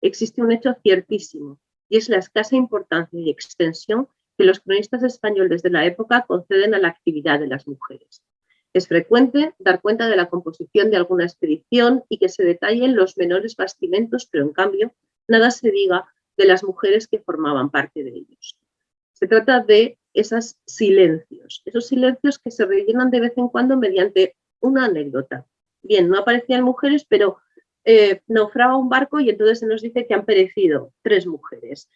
[SPEAKER 5] existe un hecho ciertísimo, y es la escasa importancia y extensión que los cronistas españoles de la época conceden a la actividad de las mujeres. Es frecuente dar cuenta de la composición de alguna expedición y que se detallen los menores bastimentos, pero en cambio nada se diga de las mujeres que formaban parte de ellos. Se trata de esos silencios que se rellenan de vez en cuando mediante una anécdota. Bien, no aparecían mujeres, pero naufraga un barco y entonces se nos dice que han perecido 3 mujeres.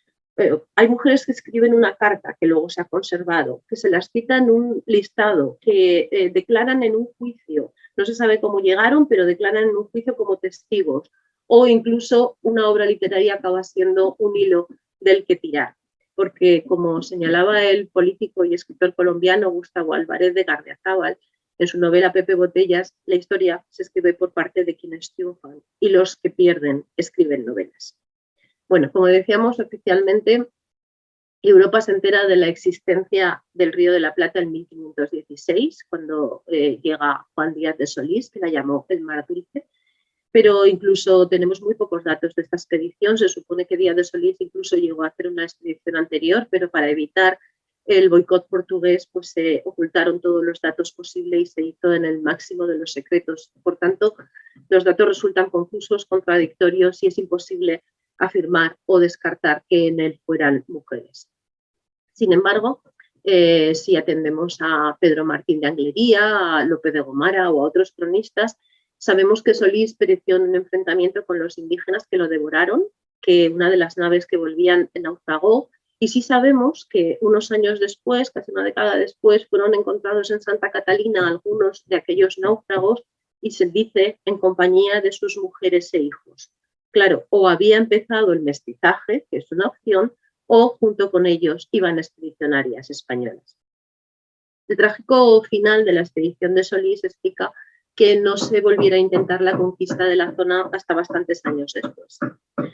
[SPEAKER 5] hay mujeres que escriben una carta que luego se ha conservado, que se las cita en un listado, que declaran en un juicio, no se sabe cómo llegaron, pero declaran en un juicio como testigos, o incluso una obra literaria acaba siendo un hilo del que tirar, porque como señalaba el político y escritor colombiano Gustavo Álvarez de Gardiazabal, en su novela Pepe Botellas, la historia se escribe por parte de quienes triunfan y los que pierden escriben novelas. Bueno, como decíamos, oficialmente Europa se entera de la existencia del Río de la Plata en 1516, cuando llega Juan Díaz de Solís, que la llamó el Mar Dulce, pero incluso tenemos muy pocos datos de esta expedición. Se supone que Díaz de Solís incluso llegó a hacer una expedición anterior, pero para evitar el boicot portugués, pues se ocultaron todos los datos posibles y se hizo en el máximo de los secretos. Por tanto, los datos resultan confusos, contradictorios y es imposible afirmar o descartar que en él fueran mujeres. Sin embargo, si atendemos a Pedro Martín de Anglería, a Lope de Gomara o a otros cronistas, sabemos que Solís pereció en un enfrentamiento con los indígenas que lo devoraron, que una de las naves que volvían naufragó, y sí sabemos que unos años después, casi una década después, fueron encontrados en Santa Catalina algunos de aquellos náufragos y se dice en compañía de sus mujeres e hijos. Claro, o había empezado el mestizaje, que es una opción, o junto con ellos iban expedicionarias españolas. El trágico final de la expedición de Solís explica que no se volviera a intentar la conquista de la zona hasta bastantes años después.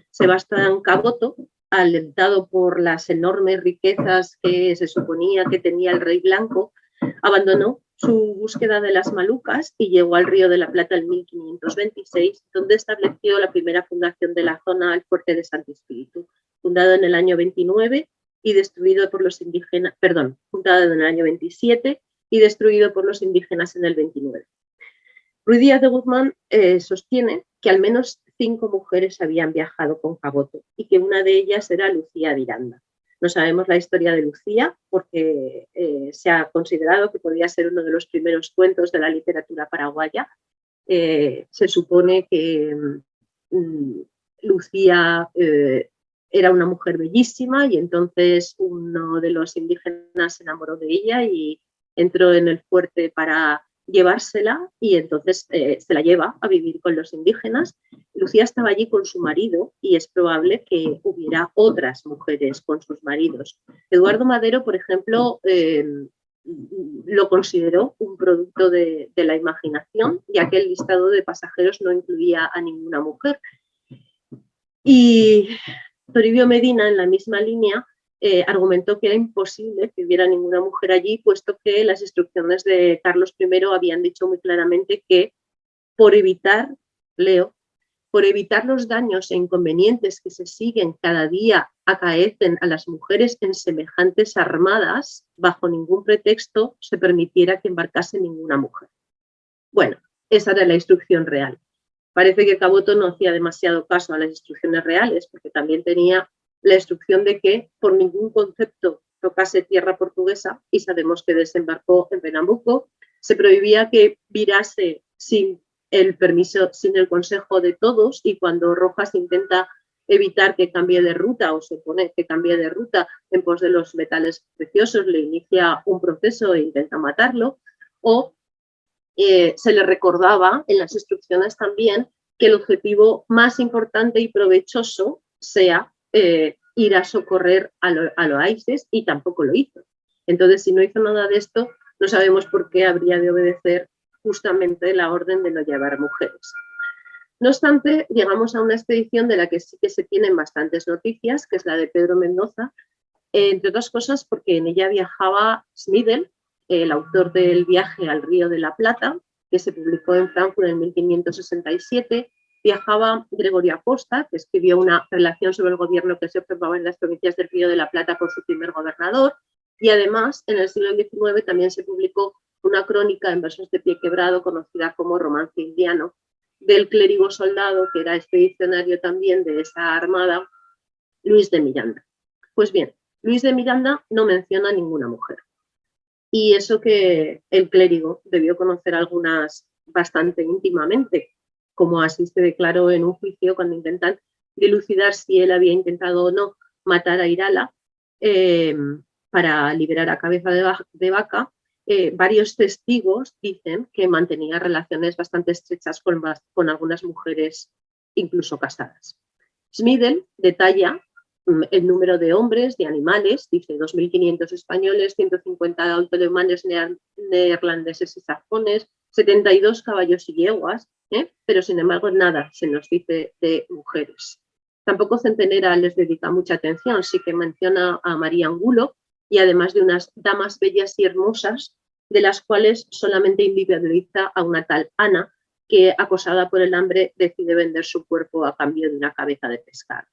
[SPEAKER 5] Sebastián Caboto, alentado por las enormes riquezas que se suponía que tenía el rey blanco, abandonó su búsqueda de las Malucas y llegó al Río de la Plata en 1526, donde estableció la primera fundación de la zona, el Fuerte de Santo Espíritu, fundado en el año 29 y destruido por los indígenas, fundado en el año 27 y destruido por los indígenas en el 29. Ruiz Díaz de Guzmán sostiene que al menos 5 mujeres habían viajado con Caboto y que una de ellas era Lucía de Iranda. No sabemos la historia de Lucía porque se ha considerado que podría ser uno de los primeros cuentos de la literatura paraguaya. Se supone que Lucía era una mujer bellísima y entonces uno de los indígenas se enamoró de ella y entró en el fuerte para llevársela y entonces se la lleva a vivir con los indígenas. Lucía estaba allí con su marido y es probable que hubiera otras mujeres con sus maridos. Eduardo Madero, por ejemplo, lo consideró un producto de la imaginación, ya que el listado de pasajeros no incluía a ninguna mujer. Y Toribio Medina, en la misma línea, argumentó que era imposible que hubiera ninguna mujer allí, puesto que las instrucciones de Carlos I habían dicho muy claramente que por evitar, por evitar los daños e inconvenientes que se siguen cada día acaecen a las mujeres en semejantes armadas, bajo ningún pretexto se permitiera que embarcase ninguna mujer. Bueno, esa era la instrucción real. Parece que Caboto no hacía demasiado caso a las instrucciones reales, porque también tenía la instrucción de que por ningún concepto tocase tierra portuguesa, y sabemos que desembarcó en Pernambuco. Se prohibía que virase sin el permiso, sin el consejo de todos, y cuando Rojas intenta evitar que cambie de ruta o se opone que cambie de ruta en pos de los metales preciosos, le inicia un proceso e intenta matarlo, o se le recordaba en las instrucciones también que el objetivo más importante y provechoso sea ir a socorrer a Loaises, y tampoco lo hizo. Entonces, si no hizo nada de esto, no sabemos por qué habría de obedecer justamente la orden de no llevar mujeres. No obstante, llegamos a una expedición de la que sí que se tienen bastantes noticias, que es la de Pedro Mendoza, entre otras cosas porque en ella viajaba Schmidl, el autor del viaje al Río de la Plata, que se publicó en Frankfurt en 1567, viajaba Gregorio Acosta, que escribió una relación sobre el gobierno que se observaba en las provincias del Río de la Plata por su primer gobernador, y además en el siglo XIX también se publicó una crónica en versos de pie quebrado conocida como Romance Indiano, del clérigo soldado que era expedicionario también de esa armada, Luis de Miranda. Pues bien, Luis de Miranda no menciona a ninguna mujer. Y eso que el clérigo debió conocer algunas bastante íntimamente, como así se declaró en un juicio cuando intentan dilucidar si él había intentado o no matar a Irala para liberar a Cabeza de Vaca, varios testigos dicen que mantenía relaciones bastante estrechas con algunas mujeres, incluso casadas. Schmidl detalla el número de hombres, de animales, dice 2.500 españoles, 150 alemanes, neerlandeses y sajones, 72 caballos y yeguas, pero sin embargo nada se nos dice de mujeres. Tampoco Centenera les dedica mucha atención, sí que menciona a María Angulo y además de unas damas bellas y hermosas, de las cuales solamente individualiza a una tal Ana, que acosada por el hambre decide vender su cuerpo a cambio de una cabeza de pescado.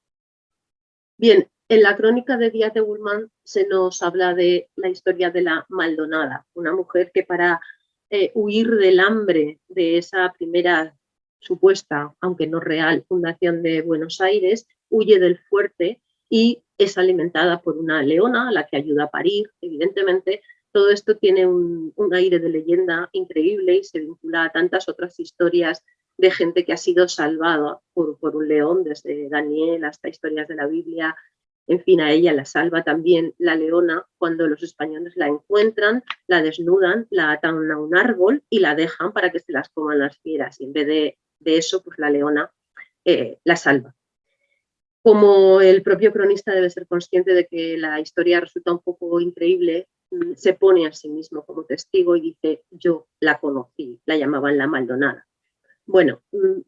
[SPEAKER 5] Bien, en la crónica de Díaz de Guzmán se nos habla de la historia de la Maldonada, una mujer que para huir del hambre de esa primera supuesta, aunque no real, fundación de Buenos Aires, huye del fuerte y es alimentada por una leona a la que ayuda a parir, evidentemente. Todo esto tiene un aire de leyenda increíble y se vincula a tantas otras historias de gente que ha sido salvada por un león, desde Daniel hasta historias de la Biblia. En fin, a ella la salva también la leona cuando los españoles la encuentran, la desnudan, la atan a un árbol y la dejan para que se las coman las fieras. Y en vez de eso, pues la leona la salva. Como el propio cronista debe ser consciente de que la historia resulta un poco increíble, se pone a sí mismo como testigo y dice: yo la conocí, la llamaban la Maldonada. Bueno,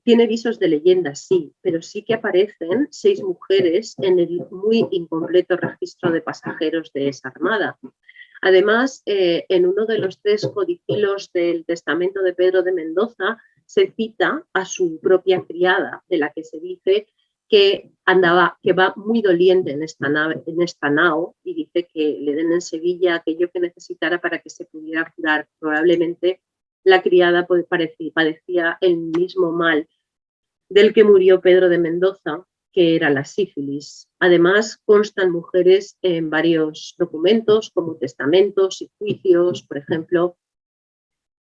[SPEAKER 5] tiene visos de leyenda, sí, pero sí que aparecen 6 mujeres en el muy incompleto registro de pasajeros de esa armada. Además, en uno de los 3 codicilos del testamento de Pedro de Mendoza se cita a su propia criada, de la que se dice que va muy doliente en esta nao, y dice que le den en Sevilla aquello que necesitara para que se pudiera curar. Probablemente la criada padecía el mismo mal del que murió Pedro de Mendoza, que era la sífilis. Además, constan mujeres en varios documentos, como testamentos y juicios. Por ejemplo,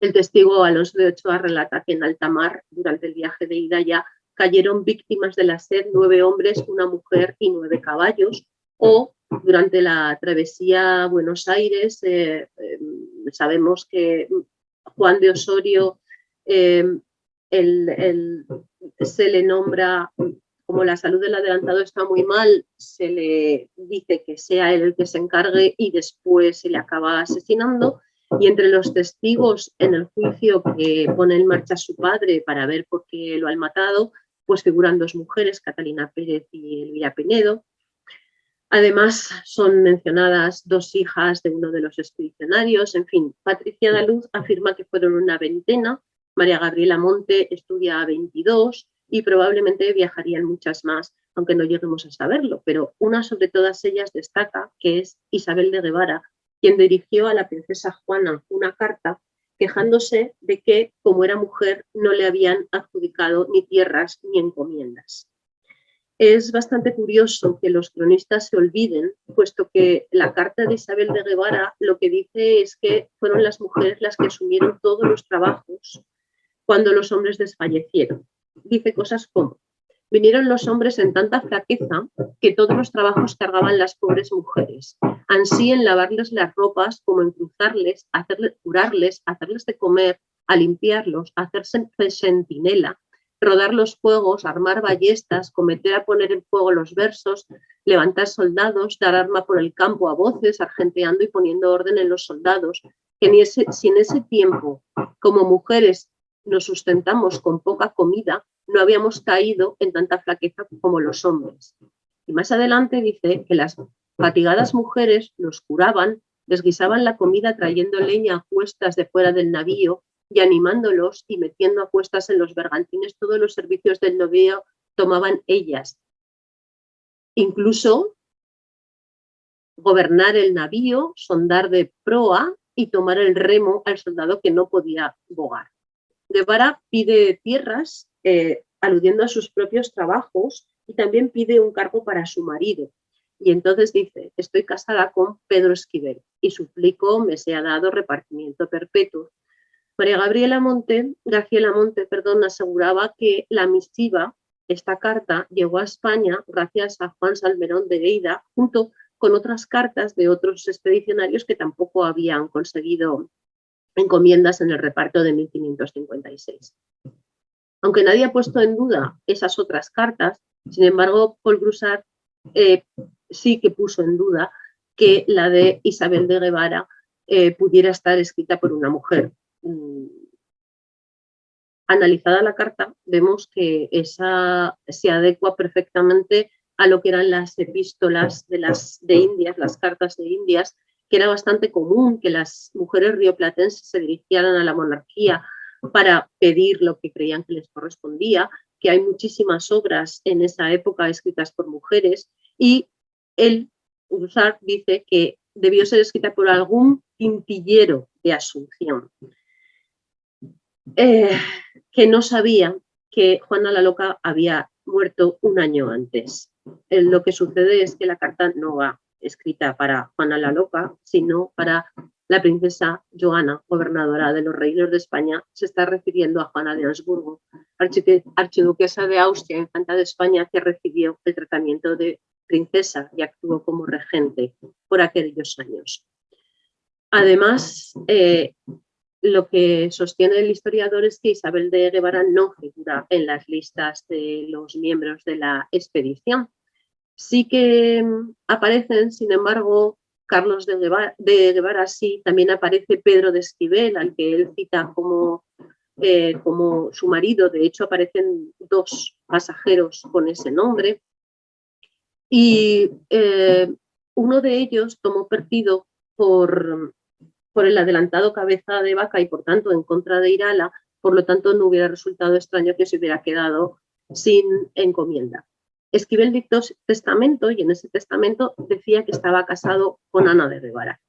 [SPEAKER 5] el testigo Alonso de Ochoa relata que en alta mar, durante el viaje de ida ya, cayeron víctimas de la sed 9 hombres, una mujer y 9 caballos. O durante la travesía a Buenos Aires, sabemos que Juan de Osorio se le nombra, como la salud del adelantado está muy mal, se le dice que sea él el que se encargue y después se le acaba asesinando. Y entre los testigos en el juicio que pone en marcha su padre para ver por qué lo han matado, pues figuran 2 mujeres, Catalina Pérez y Elvira Pinedo. Además, son mencionadas 2 hijas de uno de los expedicionarios. En fin, Patricia Daluz afirma que fueron una veintena, María Gabriela Monte estudia a 22 y probablemente viajarían muchas más, aunque no lleguemos a saberlo. Pero una sobre todas ellas destaca, que es Isabel de Guevara, quien dirigió a la princesa Juana una carta quejándose de que, como era mujer, no le habían adjudicado ni tierras ni encomiendas. Es bastante curioso que los cronistas se olviden, puesto que la carta de Isabel de Guevara lo que dice es que fueron las mujeres las que asumieron todos los trabajos cuando los hombres desfallecieron. Dice cosas como: vinieron los hombres en tanta flaqueza que todos los trabajos cargaban las pobres mujeres, ansí en lavarles las ropas como en cruzarles, curarles, hacerles de comer, a limpiarlos, hacerse sentinela, rodar los fuegos, armar ballestas, cometer a poner en fuego los versos, levantar soldados, dar arma por el campo a voces, argenteando y poniendo orden en los soldados, que si en ese tiempo, como mujeres, nos sustentamos con poca comida, no habíamos caído en tanta flaqueza como los hombres. Y más adelante dice que las fatigadas mujeres los curaban, les guisaban la comida trayendo leña a cuestas de fuera del navío, y animándolos y metiendo a cuestas en los bergantines todos los servicios del navío tomaban ellas. Incluso gobernar el navío, sondar de proa y tomar el remo al soldado que no podía bogar. Guevara pide tierras, aludiendo a sus propios trabajos, y también pide un cargo para su marido. Y entonces dice: estoy casada con Pedro Esquivel y suplico me sea dado repartimiento perpetuo. María Graciela Monte, aseguraba que la misiva esta carta llegó a España gracias a Juan Salmerón de Lleida, junto con otras cartas de otros expedicionarios que tampoco habían conseguido encomiendas en el reparto de 1556. Aunque nadie ha puesto en duda esas otras cartas, sin embargo, Paul Groussard sí que puso en duda que la de Isabel de Guevara pudiera estar escrita por una mujer. Analizada la carta, vemos que esa se adecua perfectamente a lo que eran las epístolas de Indias, las cartas de Indias, que era bastante común que las mujeres rioplatenses se dirigieran a la monarquía para pedir lo que creían que les correspondía, que hay muchísimas obras en esa época escritas por mujeres, y él, Groussard, dice que debió ser escrita por algún quintillero de Asunción, que no sabía que Juana la Loca había muerto un año antes. Lo que sucede es que la carta no va escrita para Juana la Loca, sino para la princesa Joana, gobernadora de los reinos de España. Se está refiriendo a Juana de Habsburgo, archiduquesa de Austria, infanta de España, que recibió el tratamiento de princesa y actuó como regente por aquellos años. Además, lo que sostiene el historiador es que Isabel de Guevara no figura en las listas de los miembros de la expedición. Sí que aparecen, sin embargo, Carlos de Guevara sí, también aparece Pedro de Esquivel, al que él cita como su marido. De hecho, aparecen 2 pasajeros con ese nombre. Y uno de ellos tomó partido por el adelantado Cabeza de Vaca y por tanto en contra de Irala, por lo tanto no hubiera resultado extraño que se hubiera quedado sin encomienda. Esquivel dictó testamento y en ese testamento decía que estaba casado con Ana de Guevara.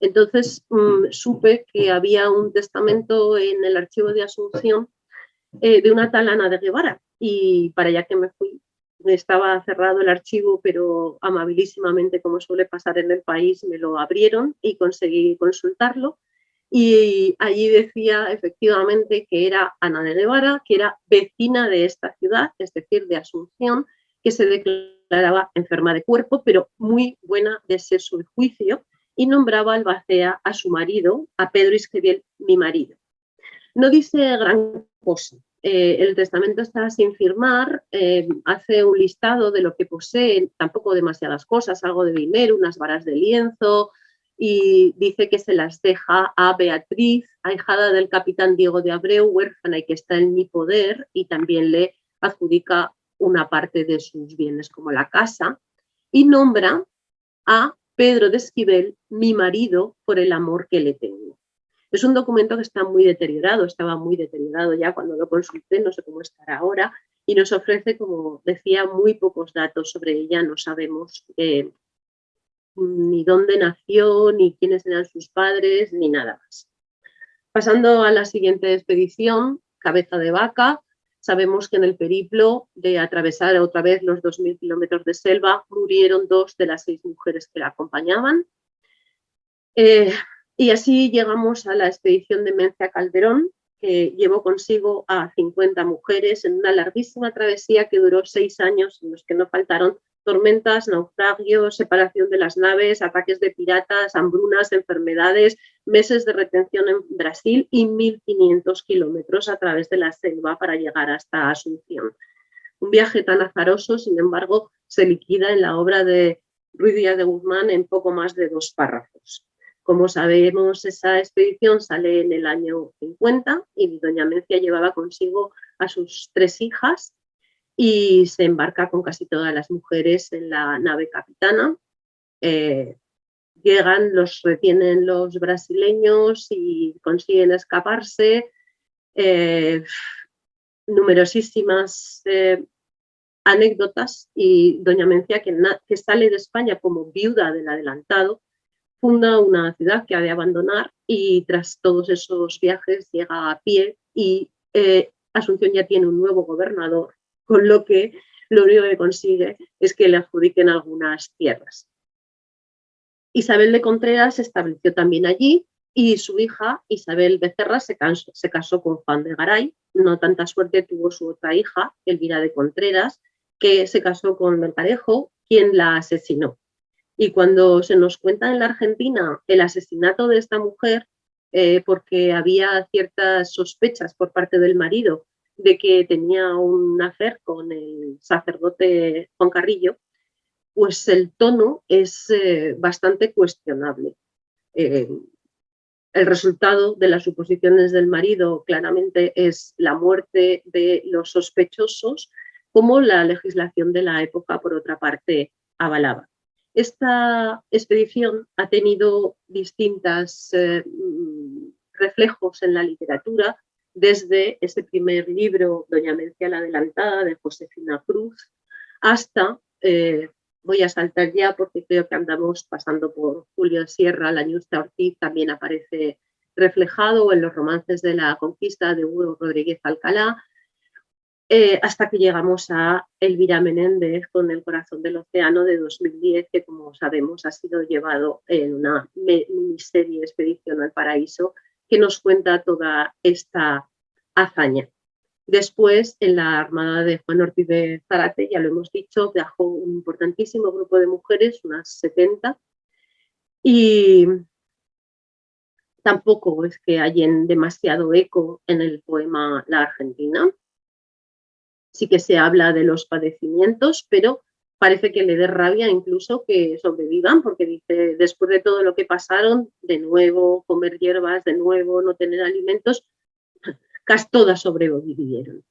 [SPEAKER 5] Entonces supe que había un testamento en el archivo de Asunción de una tal Ana de Guevara, y para allá que me fui. Estaba cerrado el archivo, pero amabilísimamente, como suele pasar en el país, me lo abrieron y conseguí consultarlo. Y allí decía efectivamente que era Ana de Guevara, que era vecina de esta ciudad, es decir, de Asunción, que se declaraba enferma de cuerpo, pero muy buena de sexo y juicio, y nombraba albacea a su marido, a Pedro Esquivel, mi marido. No dice gran cosa. El testamento está sin firmar, hace un listado de lo que posee, tampoco demasiadas cosas, algo de dinero, unas varas de lienzo, y dice que se las deja a Beatriz, ahijada del capitán Diego de Abreu, huérfana y que está en mi poder, y también le adjudica una parte de sus bienes como la casa, y nombra a Pedro de Esquivel, mi marido, por el amor que le tengo. Es un documento que está muy deteriorado, estaba muy deteriorado ya cuando lo consulté, no sé cómo estará ahora, y nos ofrece, como decía, muy pocos datos sobre ella. No sabemos ni dónde nació, ni quiénes eran sus padres, ni nada más. Pasando a la siguiente expedición, Cabeza de Vaca, sabemos que en el periplo de atravesar otra vez los 2000 kilómetros de selva murieron 2 de las 6 mujeres que la acompañaban. Y así llegamos a la expedición de Mencia Calderón, que llevó consigo a 50 mujeres en una larguísima travesía que duró 6 años, en los que no faltaron tormentas, naufragios, separación de las naves, ataques de piratas, hambrunas, enfermedades, meses de retención en Brasil y 1500 kilómetros a través de la selva para llegar hasta Asunción. Un viaje tan azaroso, sin embargo, se liquida en la obra de Ruiz Díaz de Guzmán en poco más de 2 párrafos. Como sabemos, esa expedición sale en el año 50 y doña Mencia llevaba consigo a sus 3 hijas y se embarca con casi todas las mujeres en la nave capitana. Llegan, los retienen los brasileños y consiguen escaparse. Numerosísimas anécdotas, y doña Mencia, que sale de España como viuda del adelantado, funda una ciudad que ha de abandonar y tras todos esos viajes llega a pie y Asunción ya tiene un nuevo gobernador, con lo que lo único que consigue es que le adjudiquen algunas tierras. Isabel de Contreras se estableció también allí y su hija Isabel Becerra se casó con Juan de Garay. No tanta suerte tuvo su otra hija, Elvira de Contreras, que se casó con Melgarejo, quien la asesinó. Y cuando se nos cuenta en la Argentina el asesinato de esta mujer, porque había ciertas sospechas por parte del marido de que tenía un affair con el sacerdote Juan Carrillo, pues el tono es bastante cuestionable. El resultado de las suposiciones del marido claramente es la muerte de los sospechosos, como la legislación de la época, por otra parte, avalaba. Esta expedición ha tenido distintos reflejos en la literatura, desde ese primer libro, Doña Mencía la Adelantada, de Josefina Cruz, hasta, voy a saltar ya porque creo que andamos pasando por Julio Sierra, La Ñusta Ortiz también aparece reflejado en los romances de la conquista de Hugo Rodríguez Alcalá, hasta que llegamos a Elvira Menéndez con El corazón del océano de 2010, que como sabemos ha sido llevado en una miniserie Expedición al Paraíso, que nos cuenta toda esta hazaña. Después, en la Armada de Juan Ortiz de Zárate, ya lo hemos dicho, viajó un importantísimo grupo de mujeres, unas 70, y tampoco es que hayan demasiado eco en el poema La Argentina. Sí que se habla de los padecimientos, pero parece que le dé rabia incluso que sobrevivan, porque dice, después de todo lo que pasaron, de nuevo comer hierbas, de nuevo no tener alimentos, casi todas sobrevivieron.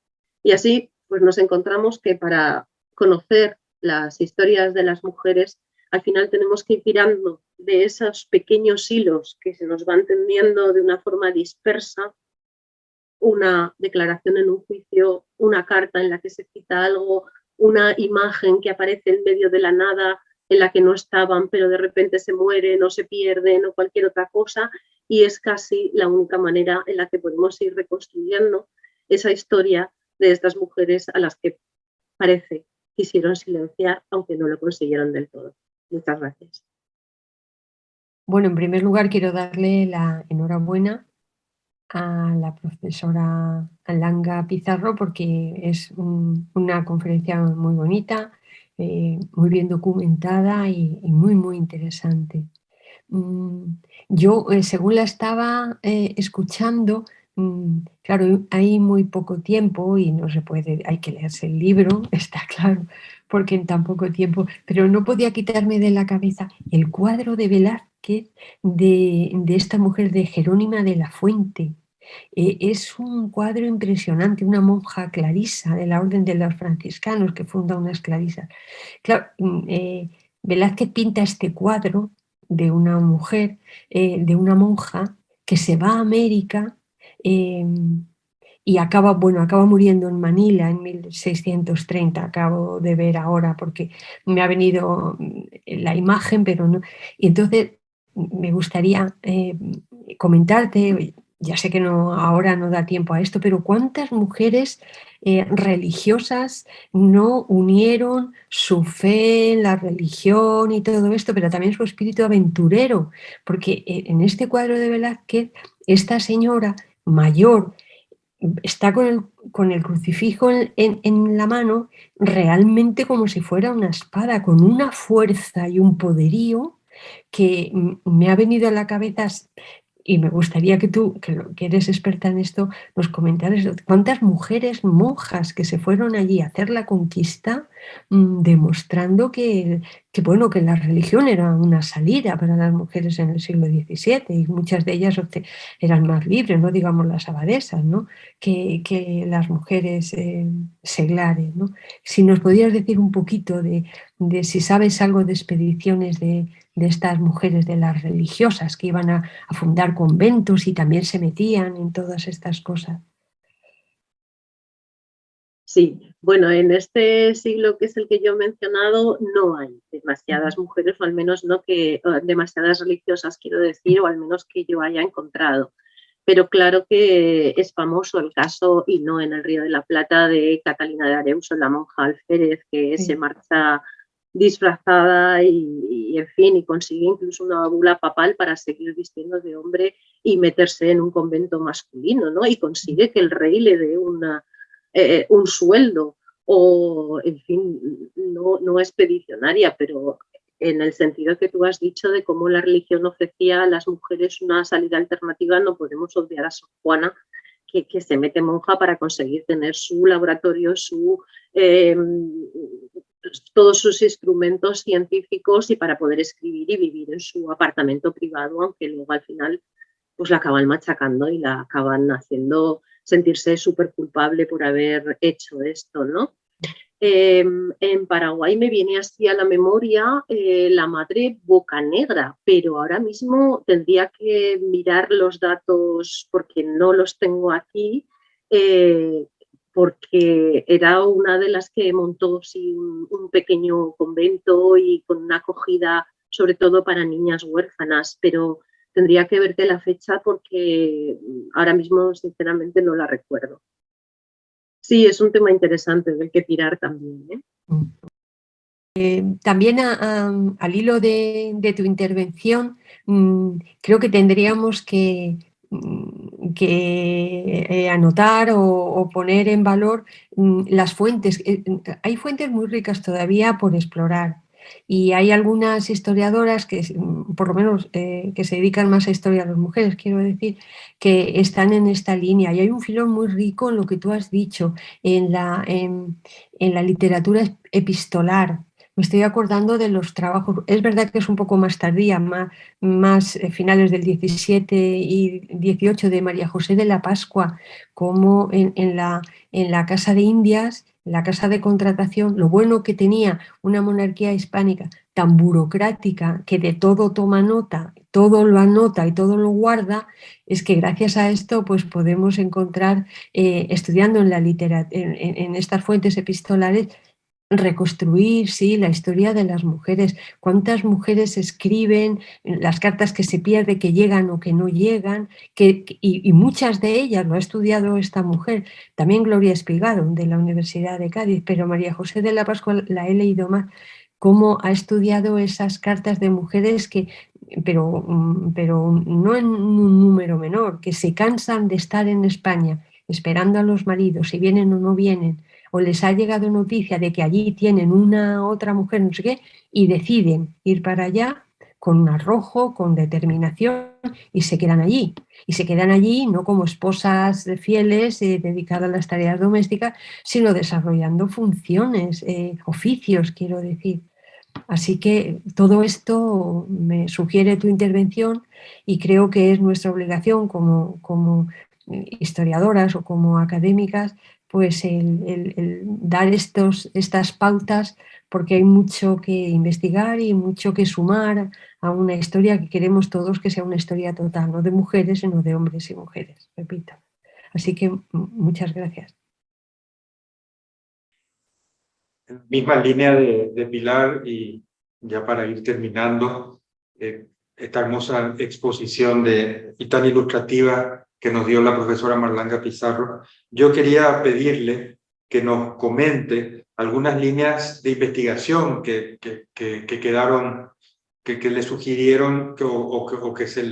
[SPEAKER 5] Y así pues nos encontramos que para conocer las historias de las mujeres, al final tenemos que ir tirando de esos pequeños hilos que se nos van tendiendo de una forma dispersa, una declaración en un juicio, una carta en la que se cita algo, una imagen que aparece en medio de la nada en la que no estaban, pero de repente se mueren o se pierden o cualquier otra cosa, y es casi la única manera en la que podemos ir reconstruyendo esa historia de estas mujeres a las que parece quisieron silenciar, aunque no lo consiguieron del todo. Muchas gracias.
[SPEAKER 4] Bueno, en primer lugar quiero darle la enhorabuena a la profesora Langa Pizarro porque es una conferencia muy bonita, muy bien documentada y muy interesante. Yo, según la estaba escuchando, claro, hay muy poco tiempo y no se puede, hay que leerse el libro, está claro, porque en tan poco tiempo, pero no podía quitarme de la cabeza el cuadro de Velázquez de esta mujer, de Jerónima de la Fuente. Es un cuadro impresionante, una monja clarisa de la Orden de los Franciscanos que funda unas clarisas. Claro, Velázquez pinta este cuadro de una mujer, de una monja que se va a América y acaba muriendo en Manila en 1630, acabo de ver ahora porque me ha venido la imagen, pero no. Y entonces me gustaría comentarte, ya sé que ahora no da tiempo a esto, pero ¿cuántas mujeres religiosas no unieron su fe en la religión y todo esto, pero también su espíritu aventurero? Porque en este cuadro de Velázquez, esta señora mayor está con el crucifijo en la mano, realmente como si fuera una espada, con una fuerza y un poderío que me ha venido a la cabeza. Y me gustaría que tú, que eres experta en esto, nos comentaras cuántas mujeres monjas que se fueron allí a hacer la conquista, demostrando bueno, que la religión era una salida para las mujeres en el siglo XVII y muchas de ellas eran más libres, no digamos las abadesas, ¿no? que las mujeres seglares, ¿no? Si nos podías decir un poquito de si sabes algo de expediciones de estas mujeres, de las religiosas que iban a fundar conventos y también se metían en todas estas cosas.
[SPEAKER 5] Sí, bueno, en este siglo que es el que yo he mencionado no hay demasiadas mujeres, o al menos no que demasiadas religiosas, quiero decir, o al menos que yo haya encontrado. Pero claro que es famoso el caso, y no en el Río de la Plata, de Catalina de Areuso, la monja alférez que se marcha disfrazada y y en fin, y consigue incluso una bula papal para seguir vistiendo de hombre y meterse en un convento masculino, ¿no? Y consigue que el rey le dé un sueldo, o en fin, no expedicionaria, pero en el sentido que tú has dicho de cómo la religión ofrecía a las mujeres una salida alternativa, no podemos obviar a Sor Juana, que se mete monja para conseguir tener su laboratorio, todos sus instrumentos científicos y para poder escribir y vivir en su apartamento privado, aunque luego al final pues la acaban machacando y la acaban haciendo sentirse súper culpable por haber hecho esto, ¿no? En Paraguay me viene así a la memoria la madre Bocanegra, pero ahora mismo tendría que mirar los datos porque no los tengo aquí, porque era una de las que montó sí, un pequeño convento y con una acogida sobre todo para niñas huérfanas, pero tendría que verte la fecha porque ahora mismo sinceramente no la recuerdo. Sí, es un tema interesante del que tirar también, ¿eh?
[SPEAKER 4] También al hilo de tu intervención, creo que tendríamos que anotar o poner en valor las fuentes. Hay fuentes muy ricas todavía por explorar. Y hay algunas historiadoras que, por lo menos, que se dedican más a historia a las mujeres, quiero decir, que están en esta línea. Y hay un filón muy rico en lo que tú has dicho, en la literatura epistolar. Me estoy acordando de los trabajos, es verdad que es un poco más tardía, más finales del 17 y 18 de María José de la Pascua, como en la Casa de Indias, en la Casa de Contratación, lo bueno que tenía una monarquía hispánica tan burocrática que de todo toma nota, todo lo anota y todo lo guarda, es que gracias a esto pues podemos encontrar, estudiando en estas fuentes epistolares, reconstruir, sí, la historia de las mujeres. ¿Cuántas mujeres escriben las cartas que se pierde, que llegan o que no llegan? Y muchas de ellas lo ha estudiado esta mujer, también Gloria Espigado, de la Universidad de Cádiz, pero María José de la Pascua la he leído más, cómo ha estudiado esas cartas de mujeres pero no en un número menor, que se cansan de estar en España esperando a los maridos, si vienen o no vienen, o les ha llegado noticia de que allí tienen una otra mujer, no sé qué, y deciden ir para allá con arrojo, con determinación, y se quedan allí. Y se quedan allí no como esposas fieles dedicadas a las tareas domésticas, sino desarrollando funciones, oficios, quiero decir. Así que todo esto me sugiere tu intervención y creo que es nuestra obligación como historiadoras o como académicas, pues el dar estas pautas, porque hay mucho que investigar y mucho que sumar a una historia que queremos todos que sea una historia total, no de mujeres, sino de hombres y mujeres, repito. Así que muchas gracias.
[SPEAKER 3] Misma línea de Pilar, y ya para ir terminando, esta hermosa exposición y tan ilustrativa que nos dio la profesora Marlanga Pizarro, yo quería pedirle que nos comente algunas líneas de investigación que quedaron, que le sugirieron o que se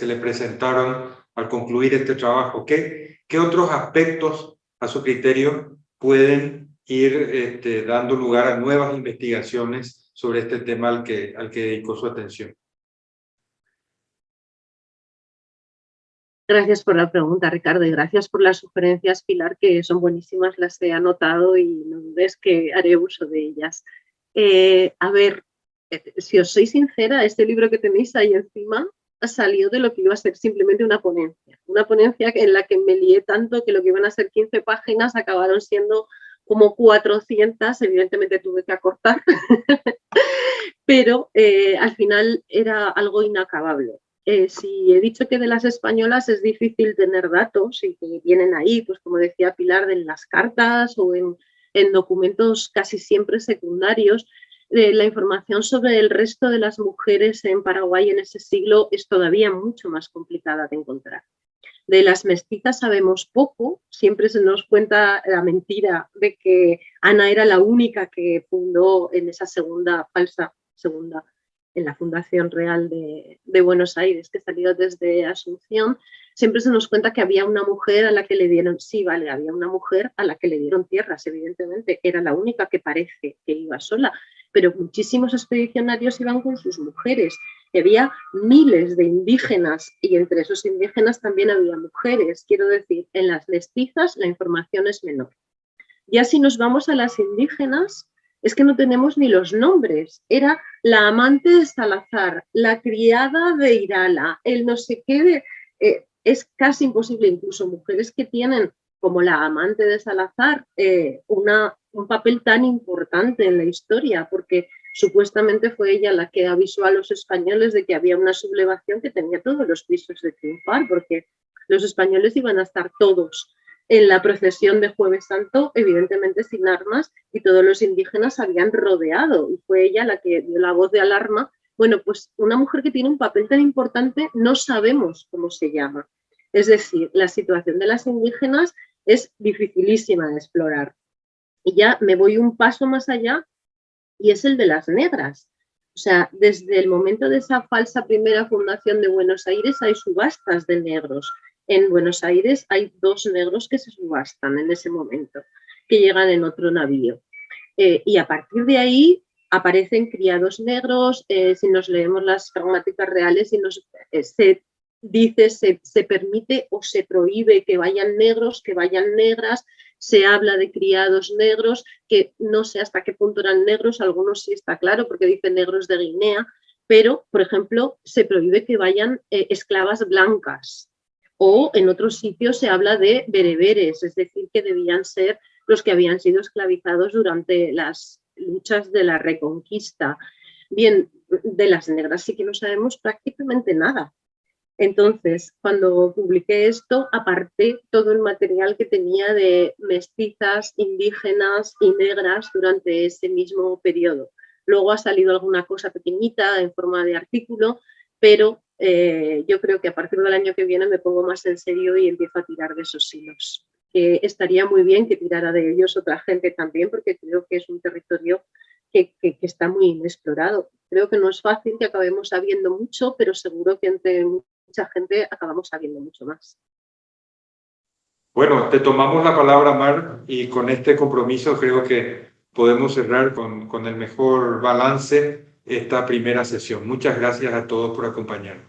[SPEAKER 3] le presentaron al concluir este trabajo. ¿Qué otros aspectos, a su criterio, pueden ir dando lugar a nuevas investigaciones sobre este tema al que dedicó su atención?
[SPEAKER 5] Gracias por la pregunta, Ricardo, y gracias por las sugerencias, Pilar, que son buenísimas, las he anotado y no dudes que haré uso de ellas. A ver, si os soy sincera, este libro que tenéis ahí encima salió de lo que iba a ser simplemente una ponencia en la que me lié tanto que lo que iban a ser 15 páginas acabaron siendo como 400, evidentemente tuve que acortar, pero al final era algo inacabable. Si he dicho que de las españolas es difícil tener datos y que vienen ahí, pues como decía Pilar, en las cartas o en documentos casi siempre secundarios, la información sobre el resto de las mujeres en Paraguay en ese siglo es todavía mucho más complicada de encontrar. De las mestizas sabemos poco, siempre se nos cuenta la mentira de que Ana era la única que fundó en esa falsa segunda en la Fundación Real de Buenos Aires, que salió desde Asunción, siempre se nos cuenta que había una mujer a la que le dieron, sí, vale, había una mujer a la que le dieron tierras, evidentemente, era la única que parece que iba sola, pero muchísimos expedicionarios iban con sus mujeres, y había miles de indígenas, y entre esos indígenas también había mujeres. Quiero decir, en las mestizas la información es menor. Ya si nos vamos a las indígenas, es que no tenemos ni los nombres. Era la amante de Salazar, la criada de Irala, el no sé qué es casi imposible, incluso mujeres que tienen, como la amante de Salazar, un papel tan importante en la historia, porque supuestamente fue ella la que avisó a los españoles de que había una sublevación que tenía todos los pisos de triunfar, porque los españoles iban a estar todos en la procesión de Jueves Santo, evidentemente sin armas, y todos los indígenas habían rodeado, y fue ella la que dio la voz de alarma. Bueno, pues una mujer que tiene un papel tan importante, no sabemos cómo se llama. Es decir, la situación de las indígenas es dificilísima de explorar. Y ya me voy un paso más allá, y es el de las negras. O sea, desde el momento de esa falsa primera fundación de Buenos Aires hay subastas de negros. En Buenos Aires hay 2 negros que se subastan en ese momento, que llegan en otro navío. Y a partir de ahí aparecen criados negros. Si nos leemos las gramáticas reales, se dice, se permite o se prohíbe que vayan negros, que vayan negras. Se habla de criados negros, que no sé hasta qué punto eran negros, algunos sí está claro, porque dicen negros de Guinea, pero, por ejemplo, se prohíbe que vayan esclavas blancas. O en otros sitios se habla de bereberes, es decir, que debían ser los que habían sido esclavizados durante las luchas de la Reconquista. Bien, de las negras sí que no sabemos prácticamente nada. Entonces, cuando publiqué esto, aparté todo el material que tenía de mestizas, indígenas y negras durante ese mismo periodo. Luego ha salido alguna cosa pequeñita en forma de artículo, pero yo creo que a partir del año que viene me pongo más en serio y empiezo a tirar de esos hilos. Estaría muy bien que tirara de ellos otra gente también, porque creo que es un territorio que está muy inexplorado. Creo que no es fácil, que acabemos sabiendo mucho, pero seguro que entre mucha gente acabamos sabiendo mucho más.
[SPEAKER 3] Bueno, te tomamos la palabra, Mar, y con este compromiso creo que podemos cerrar con el mejor balance esta primera sesión. Muchas gracias a todos por acompañarnos.